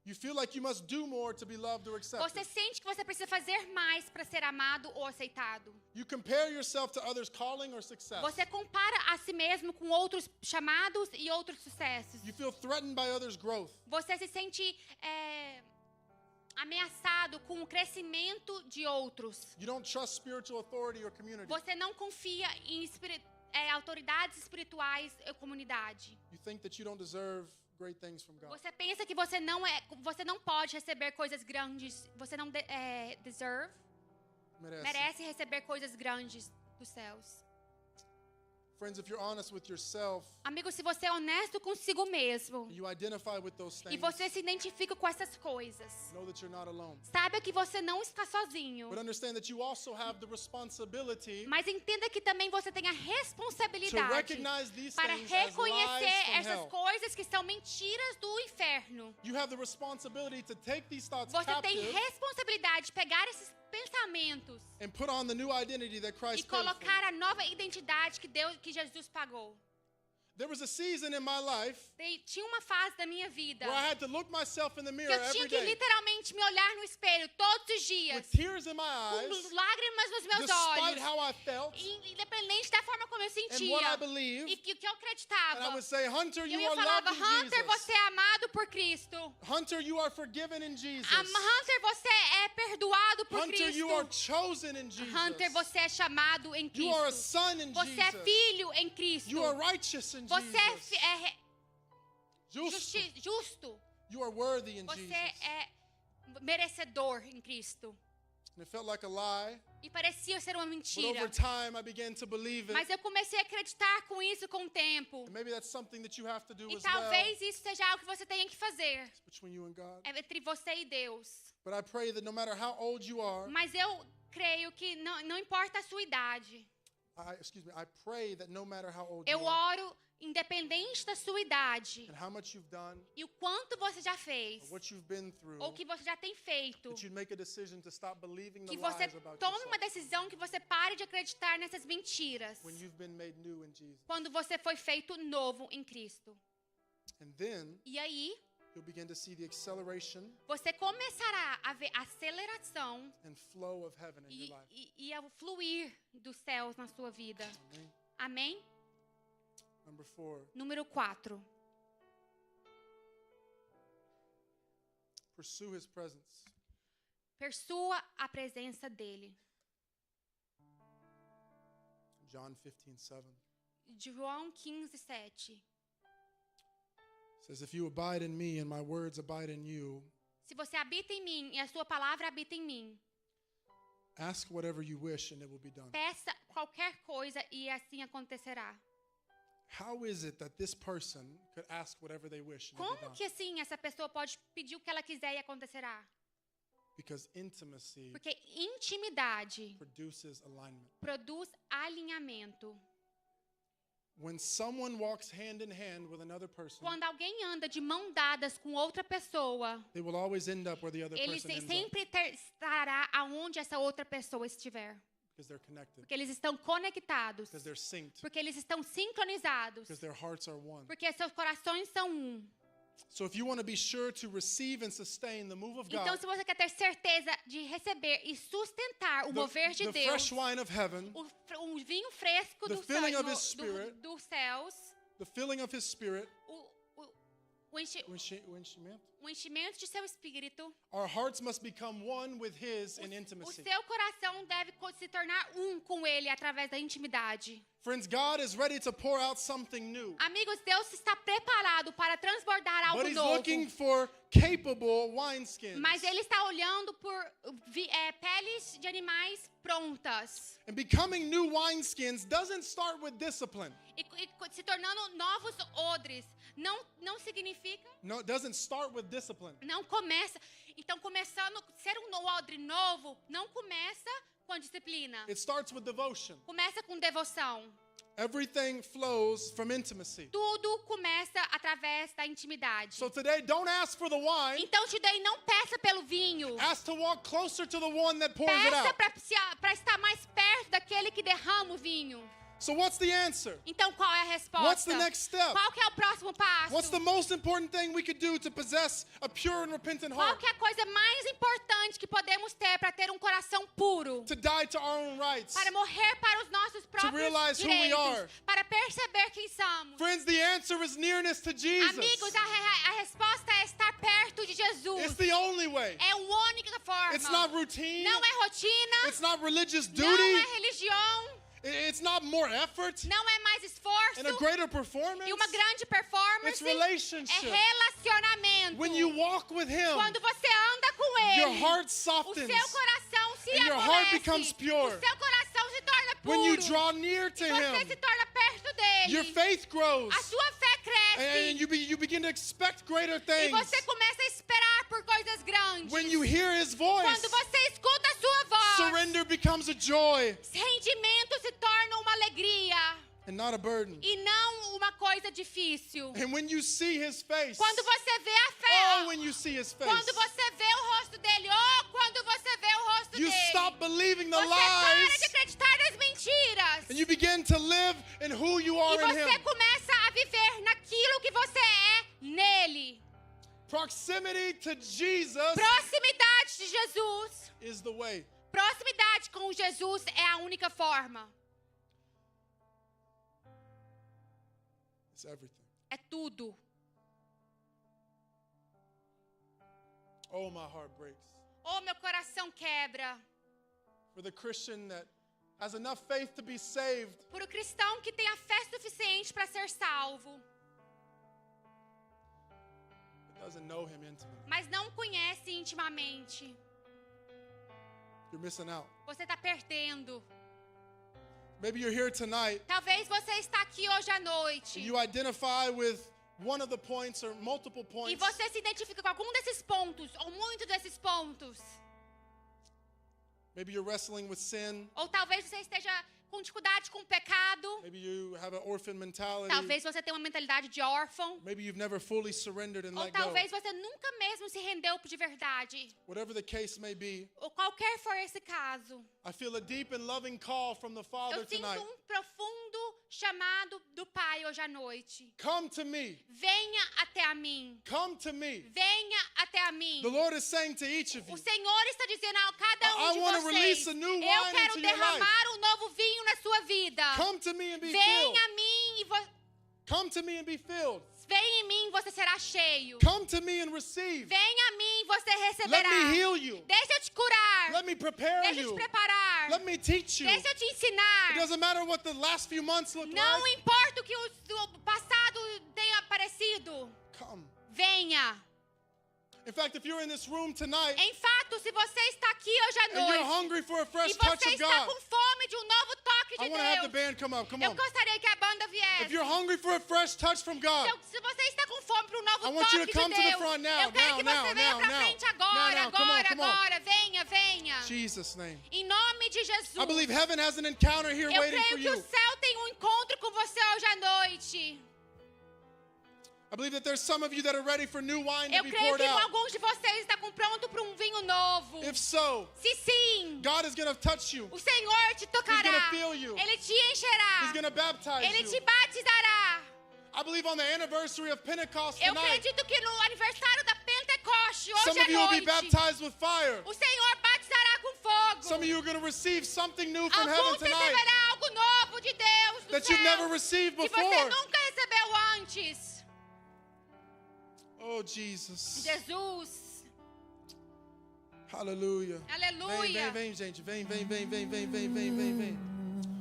You feel like you must do more to be loved or Você accepted. sente que você precisa fazer mais para ser amado ou aceitado. You compare yourself to others' calling or success. Você compara a si mesmo com outros chamados e outros sucessos. You feel threatened by others' growth. Você se sente ameaçado com o crescimento de outros. You don't trust spiritual authority or community. Você não confia em autoridades espirituais ou comunidade. You think that you don't deserve great things from God. Você pensa que você não pode receber coisas grandes. Você não merece receber coisas grandes dos céus. Friends, if you're honest with yourself, Amigo, se você é honesto consigo mesmo and you identify with those e things, você se identifica com essas coisas, know that you're not alone. saiba que você não está sozinho. But understand that you also have the responsibility Mas entenda que também você tem a to responsabilidade recognize these para things as lies reconhecer from essas hell. coisas que são mentiras do inferno. You have the responsibility to take these thoughts Você tem captive responsabilidade de pegar esses pensamentos and put on the new identity that e Christ paid for. colocar a nova identidade que Jesus pagou. There was a season in my life Tinha uma fase da minha vida where I had to look myself in the que mirror eu tinha every que day literalmente me olhar no espelho todos os dias, with tears in my com eyes, lágrimas nos meus despite olhos, how I felt independente da forma como eu and what I sentia believed. e que o que eu And I acreditava. would say, Hunter, E you eu are falava, loved in Hunter, Jesus. você é amado por Cristo. Hunter, you are forgiven in Jesus. Hunter, você é perdoado por Hunter, you are Cristo. chosen in Jesus. Hunter, você é chamado em You are a Cristo. son in Você é Jesus. filho em Cristo. You are righteous in Você Jesus. é Justo. justo. You are worthy in Você Jesus. é merecedor em Cristo. And it felt like a lie, E parecia ser uma but mentira. over time I began to believe it. Mas eu comecei a acreditar com isso com o tempo. And maybe that's something that you have to do E as well. talvez isso seja algo que você tenha que fazer. It's between you and God. É entre você e Deus. But I pray that no matter how old you are, Mas eu creio que não importa a sua idade. I pray that no matter how old Eu you are oro independente da sua idade and how much you've done, e o quanto você já or fez what you've been through, ou que você já tem feito, that you'd make a decision to stop believing the que você lies about tome uma yourself decisão, que você pare de acreditar nessas mentiras when you've been made new in Jesus. quando você foi feito novo em Cristo. And then E aí, you'll begin to see the acceleration você começará a ver a aceleração and flow of heaven in your life. e o fluir dos céus na sua vida. Amen. Amém? Number 4, Número 4. pursue his presence. Persua a presença dele. John 15:7 João 15:7. says, if you abide in me and my words abide in you, Se você habita em mim e a sua palavra habita em mim, ask whatever you wish and it will be done. peça qualquer coisa e assim acontecerá. How is it that this person could ask whatever they wish and it will be Como done? que assim essa pessoa pode pedir o que ela quiser e acontecerá? Because intimacy Porque intimidade produces alignment. produz alinhamento. When someone walks hand in hand with another person, Quando alguém anda de mão dadas com outra pessoa, they will always end up where the other ele person ends up sempre estará aonde essa outra pessoa estiver. because they're connected, Porque eles estão conectados. because they're synced, Porque eles estão sincronizados. because their hearts are one. Porque seus corações são um. So if you want to be sure to receive and sustain the move of Então, God, se você quer ter certeza de receber e sustentar o mover de the Deus, fresh wine of heaven, o vinho fresco the do filling céu, of His Spirit, dos céus, the filling of His Spirit, o enchimento, enchimento de seu espírito, our hearts must become one with His in o intimacy. seu coração deve se tornar um com Ele através da intimidade. Friends, God is ready to pour out something new, Amigos, Deus está preparado para transbordar algo but He's novo. looking for capable wineskins. Mas Ele está olhando por peles de animais prontas. And becoming new wineskins doesn't start with discipline. E se tornando novos odres. Não significa, No, it doesn't start with discipline. não começa. Então, começando, ser um odre novo, não começa com disciplina. It starts with devotion. Começa com devoção. Everything flows from intimacy. Tudo começa através da intimidade. So today, don't ask for the wine. Então, today, não peça pelo vinho. Ask to walk closer to the one that pours it Peça out. para estar mais perto daquele que derrama o vinho. So what's the answer? Então qual é a resposta? What's the next step? Qual que é o próximo passo? What's the most important thing we could do to possess a pure and repentant Qual heart? que é a coisa mais importante que podemos ter para ter um coração puro? To die to our own rights. Para morrer para os nossos próprios realize who we are. direitos. Para perceber quem somos. Friends, the answer is nearness to Jesus. Amigos, a resposta é estar perto de Jesus. It's the only way. É a única forma. It's not routine. Não é rotina. It's not religious Não duty. é religião. It's not more effort Não é mais esforço. and a greater performance. E uma grande performance. It's relationship. É relacionamento. When you walk with Him, Quando você anda com Ele, your heart o softens. seu coração se and your heart amolece. becomes pure. O seu coração se torna puro. When you draw near to e você Him, se torna perto dele. your faith grows. A sua fé cresce. And you begin to expect greater E things. você começa a esperar por coisas grandes. When you hear His voice, Quando você escuta a sua voz, surrender becomes a joy rendimento se torna uma alegria and not a burden. e não uma coisa difícil. And when you see His face, Quando você vê a fé, when you see His face, quando você vê o rosto dele, quando você vê o rosto you dele, stop believing the você para de lies acreditar nas mentiras. and you begin to live in who you E are in você Him. começa a viver naquilo que você é nele. Proximity to Jesus Proximidade de Jesus. is the way. Proximidade com Jesus é a única forma. It's everything. É tudo. Oh, my heart breaks. Oh, meu coração quebra. For the Christian that has enough faith to be saved, Por o cristão que tem a fé suficiente para ser salvo, but doesn't know Him intimately. mas não o conhece intimamente. You're missing out. Você está perdendo. Maybe you're here tonight Talvez você está aqui hoje à noite and you identify with one of the points or multiple e points. você se identifica com algum desses pontos ou muitos desses pontos. Maybe you're wrestling with sin. Ou talvez você esteja com dificuldade com o pecado. Maybe you have an orphan mentality. Talvez você tenha uma mentalidade de órfão. Maybe you've never fully surrendered and Ou let go. talvez você nunca mesmo se rendeu de verdade. Whatever the case may be, Ou qualquer for esse caso. I feel a deep and loving call from the Father Eu sinto tonight. profundo chamado do Pai hoje à noite. Come to me. Venha até a mim. Come to me. Venha até a mim. The Lord is saying to each of O you, Senhor está dizendo a cada I de wanna vocês, release a new eu wine quero into your derramar um novo vinho na sua vida. come to me and be filled. Venha a mim e Come to me and be filled. venha em mim e você será cheio. Come to me and receive. Venha a mim e você Let receberá. me heal you. Deixa eu te curar. Let me prepare Deixa eu te you. preparar. Let me teach you. Deixa eu te ensinar. It doesn't matter what the last few months look Não like. importa o que o passado tenha parecido. Come. Venha. In fact, if you're in this room tonight Em fato, se você está aqui hoje à and you're noite hungry for a fresh e touch você of está God, com fome de um novo toque de I want to have the Deus, band come up. Come eu on. gostaria que a banda viesse. If you're hungry for a fresh touch from God, Se você está com fome para um novo I want you toque to come de to the Deus, front now, eu quero que now, você venha now, para now. frente agora, Now, come on, agora, come on. agora. Venha, venha. Jesus' name. Em nome de Jesus. I believe heaven has an encounter here Eu waiting for creio que o you. céu tem um encontro com você hoje à noite. I believe that there's some of you that are ready for new wine to Eu be creio poured que out. alguns de vocês estão pronto para um vinho novo. If so, Se sim, God is going to touch you. o Senhor te tocará. He's gonna fill you. Ele te encherá. He's going to baptize Ele te you. batizará. I believe on the anniversary of Pentecost Eu tonight, acredito que no aniversário da Pentecoste, hoje some of à you will be noite, baptized with fire. o Senhor batizará com fogo. Some of you are going to receive something new from heaven Alguns tonight receberá algo novo de Deus do that céu you've never received que você before. nunca recebeu antes. Oh, Jesus. Jesus, Hallelujah. aleluia. Vem, gente. Vem.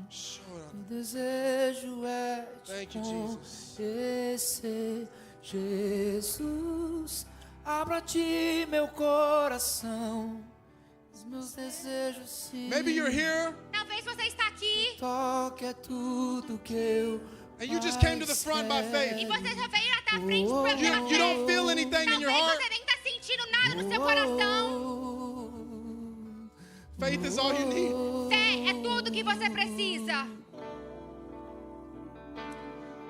Chora. O desejo é te Thank you, Jesus. conhecer, Jesus. Abra ti meu coração, os meus desejos se Maybe you're here Talvez você está aqui toque é tudo que eu and you just came to the mais front by e faith. você já veio até a frente Oh, pela You fé. don't feel anything in your Talvez heart. você nem está sentindo nada no seu coração. Faith is all you need. Fé é tudo que você precisa.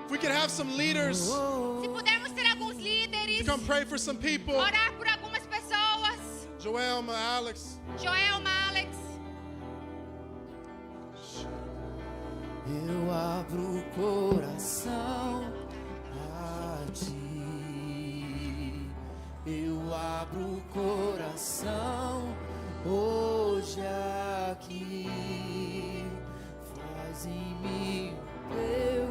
If we could have some leaders Se pudermos ter alguns líderes, come pray for some people. orar por algumas pessoas. Joelma, Alex. Joelma, Alex. eu abro o coração a ti. Eu abro o coração hoje aqui. Faz em mim o teu.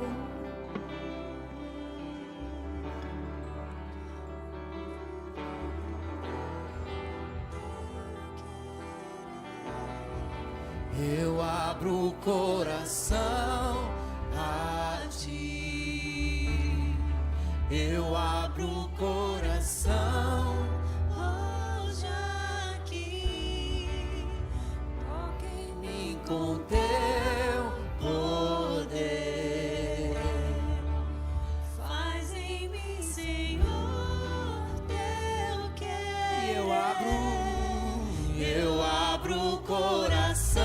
Eu abro o coração a ti. Eu abro o coração hoje aqui. Toca em mim com teu poder. Faz em mim, Senhor, teu querer. Eu abro o coração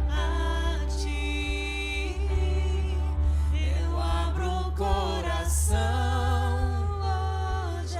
a ti. Eu abro o coração Hoje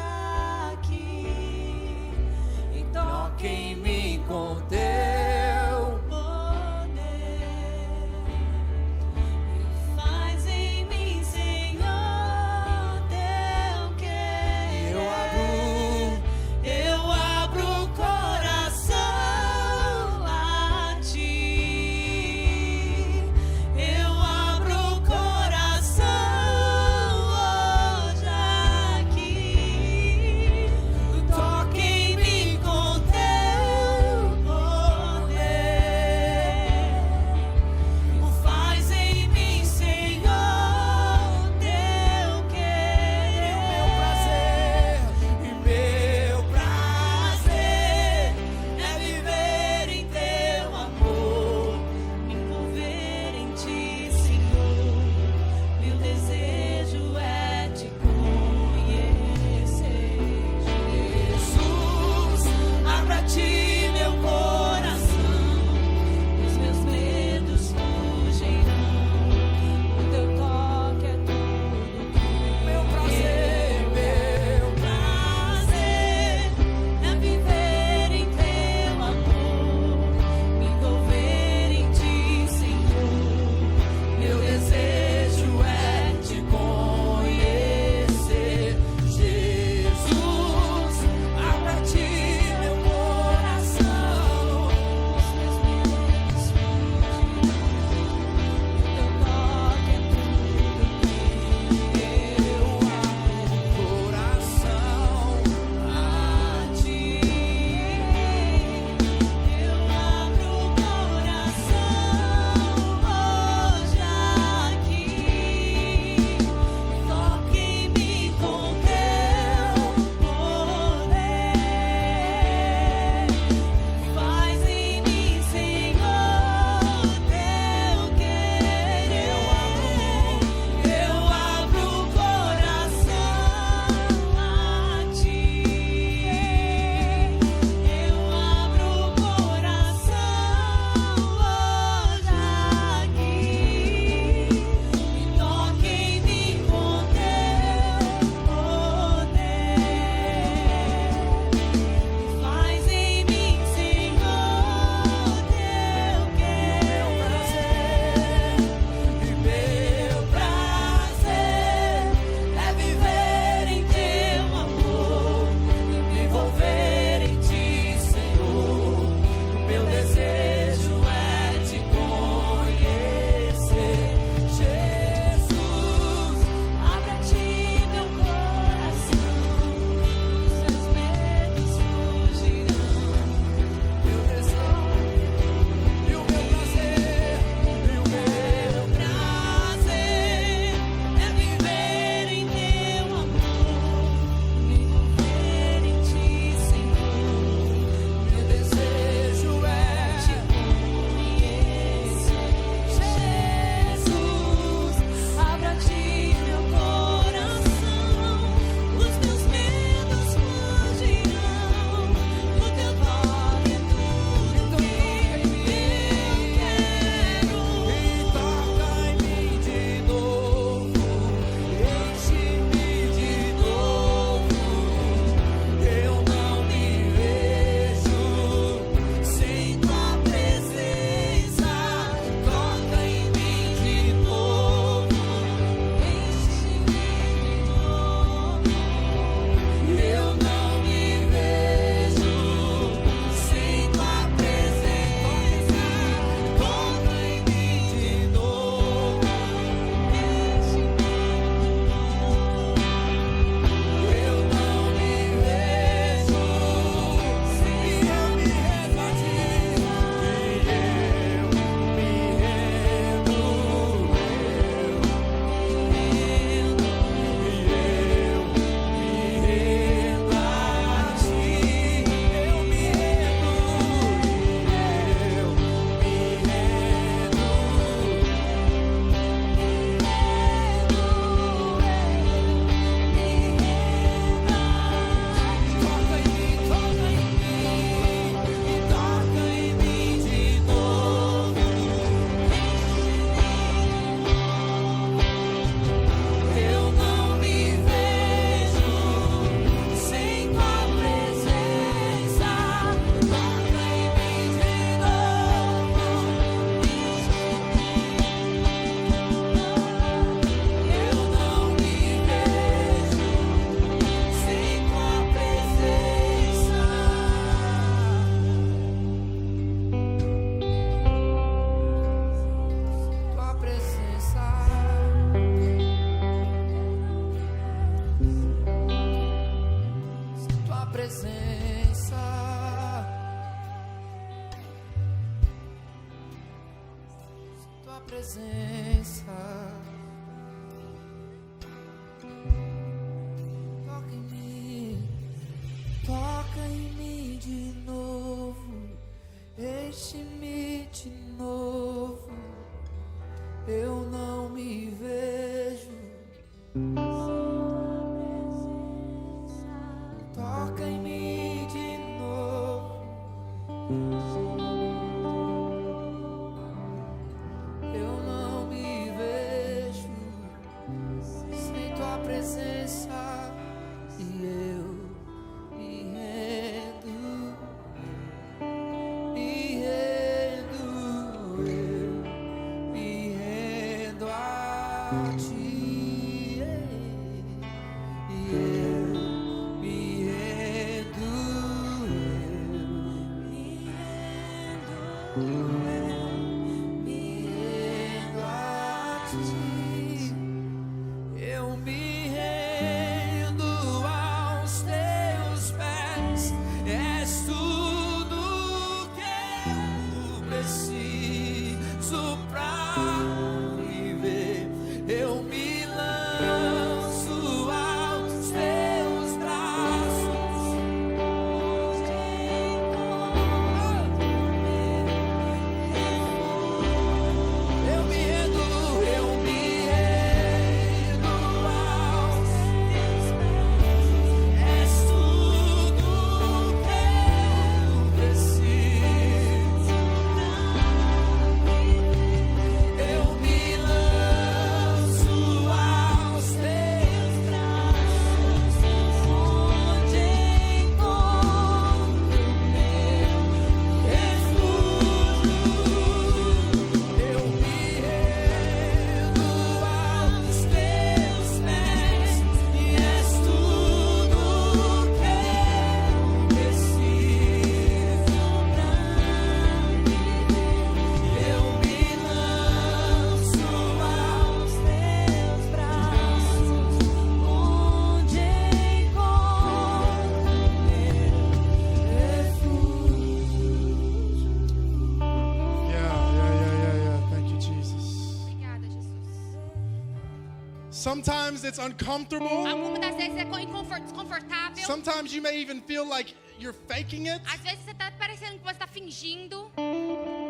Sometimes it's uncomfortable. Algumas das vezes é desconfortável. Sometimes you may even feel like you're faking it. Às vezes você tá parecendo que você tá fingindo.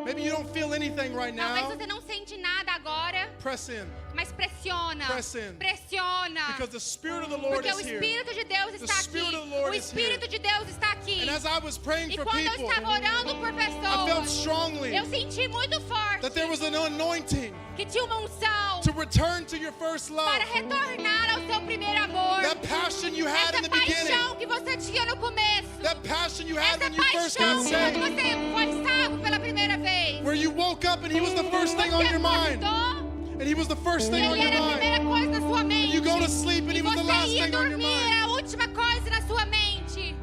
Maybe you don't feel anything right Talvez now. você não sente nada agora, Press in, mas pressiona. Press in. Pressiona. because the Spirit of the Lord Porque is o here. Espírito de Deus The está Spirit aqui. of the Lord O is here. Espírito de Deus está aqui. And as I was praying E for quando eu people, estava orando por I felt pessoas, strongly eu senti muito forte that there was an anointing que tinha uma unção to return to your first love. para retornar ao seu primeiro amor. That passion you had in Essa the beginning. paixão que você tinha no começo. That passion you had Essa when you first paixão got que quando saved. você foi salvo pela primeira vez. Where you woke up and He was the first thing on Você your mind. acordou And He was the first e thing on ele your era a mind. primeira coisa na sua mente. You go to sleep and E He was the você last ia thing on your dormir, mind. era a última coisa na sua mente.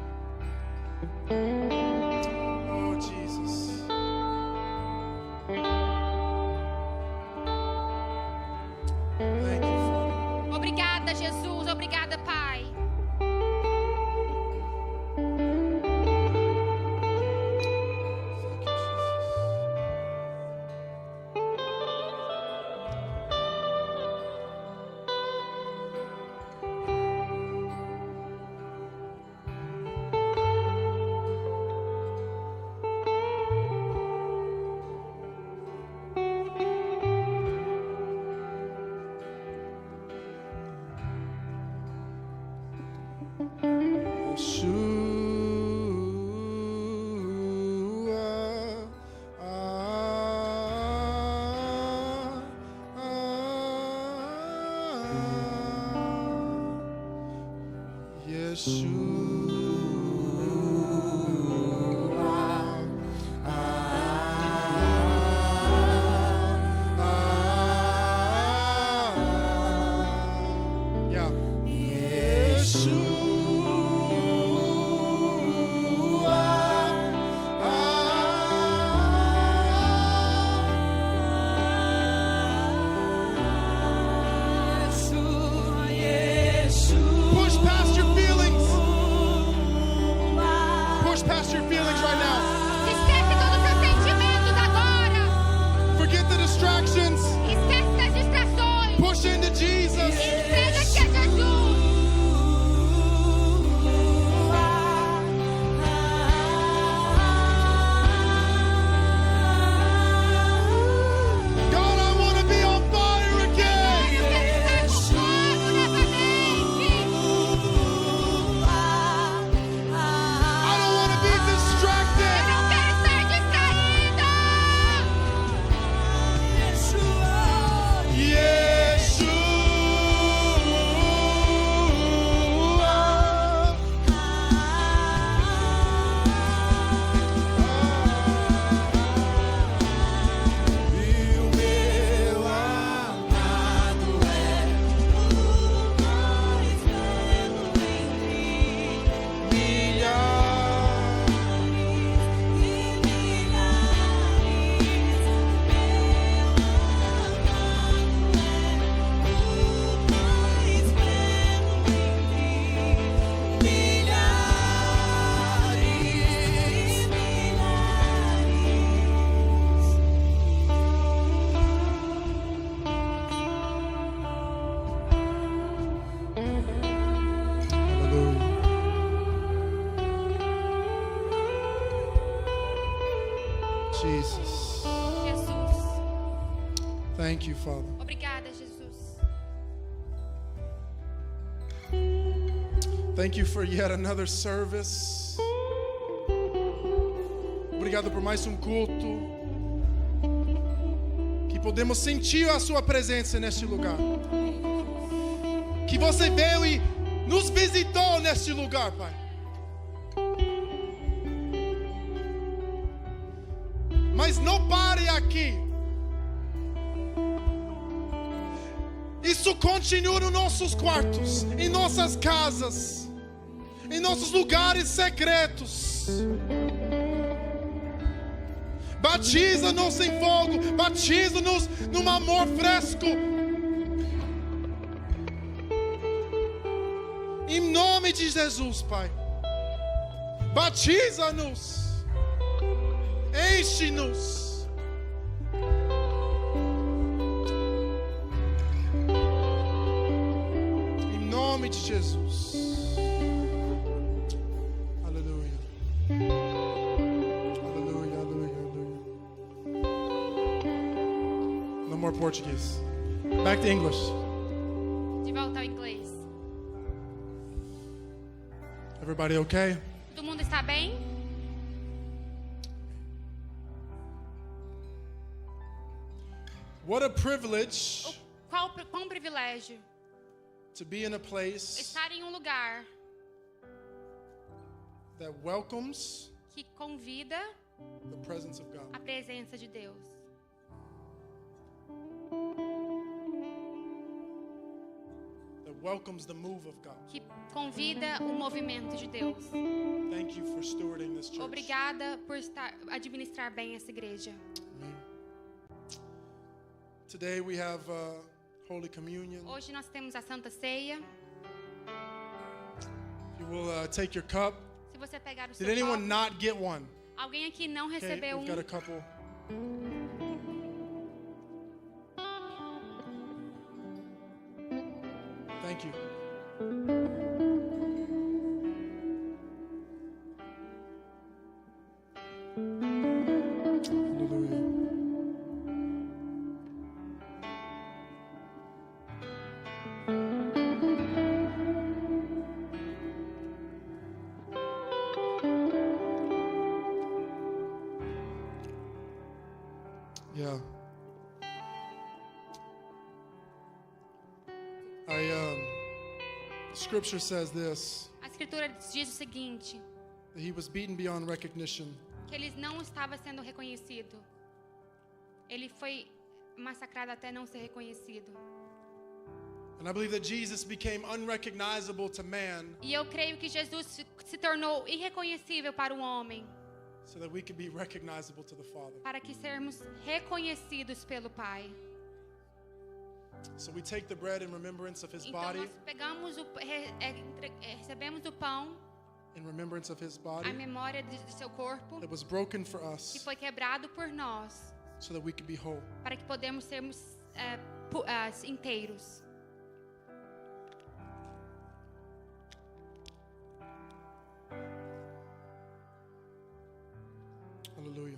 Oh, Jesus. Thank you, Father. Obrigada, Jesus. Obrigada, Pai. Thank you, Jesus. Yeshua, Yeah. Push past your feelings. Push past your feelings right now. Esquece todos os seus sentimentos agora. Forget the distractions. Esquece das distrações. Push into Jesus. Entrega-te a Jesus. God, I want to be on fire again. Eu quero estar com fogo novamente. I don't want to be Eu distracted. não quero estar distraída. Yeshua. E o meu amado Jesus. Jesus. Thank you, Father. Obrigada, Jesus. Thank you for yet another service. Obrigado por mais culto. Que podemos sentir a sua presença neste lugar. Que você veio e nos visitou neste lugar, Pai. Mas não pare aqui. Isso continua nos nossos quartos, em nossas casas, em nossos lugares secretos. Batiza-nos em fogo, batiza-nos num amor fresco. Em nome de Jesus, Pai. Batiza-nos. Enche-nos. nome de Jesus. Aleluia. Aleluia, aleluia, aleluia. No more Portuguese. Back to English. De volta ao inglês. Everybody okay? Todo mundo está bem? What a privilege Quão privilégio to be in a place estar em um lugar that welcomes que convida the presence of God. a presença de Deus. That welcomes the move of God. Que convida o movimento de Deus. Thank you for stewarding this church. Obrigada por administrar bem essa igreja. Amen. Today we have Holy Communion. Hoje nós temos a Santa Ceia. You will take your cup. Se você pegar o seu Did anyone copo, not get one? alguém aqui não Okay, recebeu we've got a um. couple. Thank you. Hallelujah. Yeah. Scripture says this, A escritura diz o seguinte, that he was beaten beyond recognition. que ele não estava sendo reconhecido. Ele foi massacrado até não ser reconhecido. And I believe that Jesus became unrecognizable to man E eu creio que Jesus se tornou irreconhecível para o homem, so that we could be recognizable to the Father. para que sermos reconhecidos pelo Pai. So we take the bread in remembrance of his Então body, nós pegamos recebemos o pão, in remembrance of his a body memória de seu corpo, that was broken for que us foi quebrado por nós, so that we could be whole. para que podemos sermos inteiros. Hallelujah.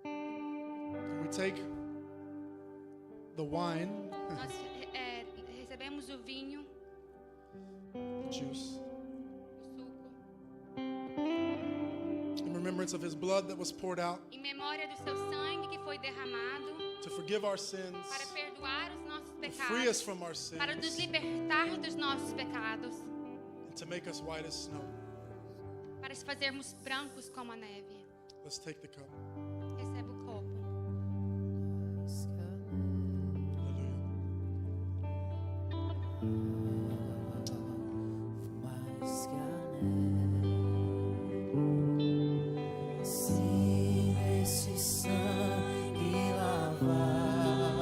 And we take the wine, Nós recebemos o vinho, the juice, o suco, in remembrance of his blood that was poured out em memória do seu sangue que foi derramado to forgive our sins, para perdoar os nossos to free us pecados, from our sins, para nos libertar dos nossos pecados, and to make us white as snow. para se fazermos brancos como a neve. Let's take the cup. Recebe o copo. Se nesse sangue lavado,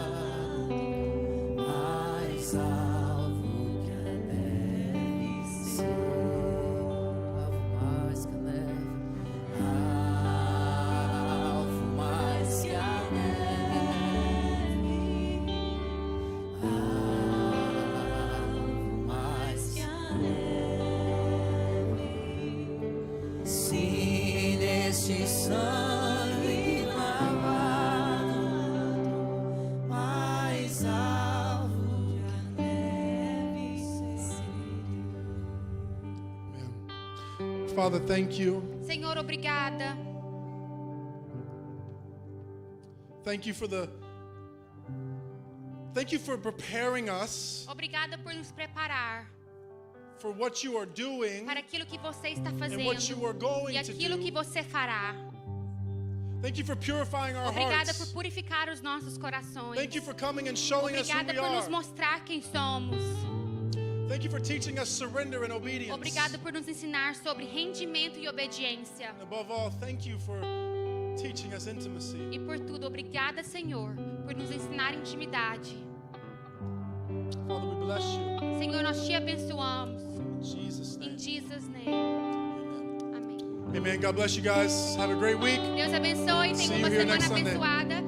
mais alvo que a neve, se alvo mais que a neve, alvo mais que a neve, alvo mais que a neve. Se neste sangue lavado, mais alvo que a neve. Amen. Father, thank you. Senhor, obrigada. Thank you for preparing us Obrigada por nos preparar for what you are doing para aquilo que você está and what you fazendo are going e to aquilo que do. você fará. Thank you for purifying our Obrigada por hearts. purificar os nossos corações. Thank you for coming and showing us who Obrigada we por nos are. mostrar quem somos. Thank you for teaching us surrender and obedience. Obrigada por nos ensinar sobre rendimento e obediência. And above all, thank you for teaching us intimacy. E por tudo, obrigada, Senhor, por nos ensinar intimidade. Father, we bless you. Senhor, nós te abençoamos. In Jesus' Em name. Jesus' name. Amen. Amém. Amen. God bless you guys. Have a great week. Deus abençoe. See Tenha you uma here semana next Sunday. abençoada.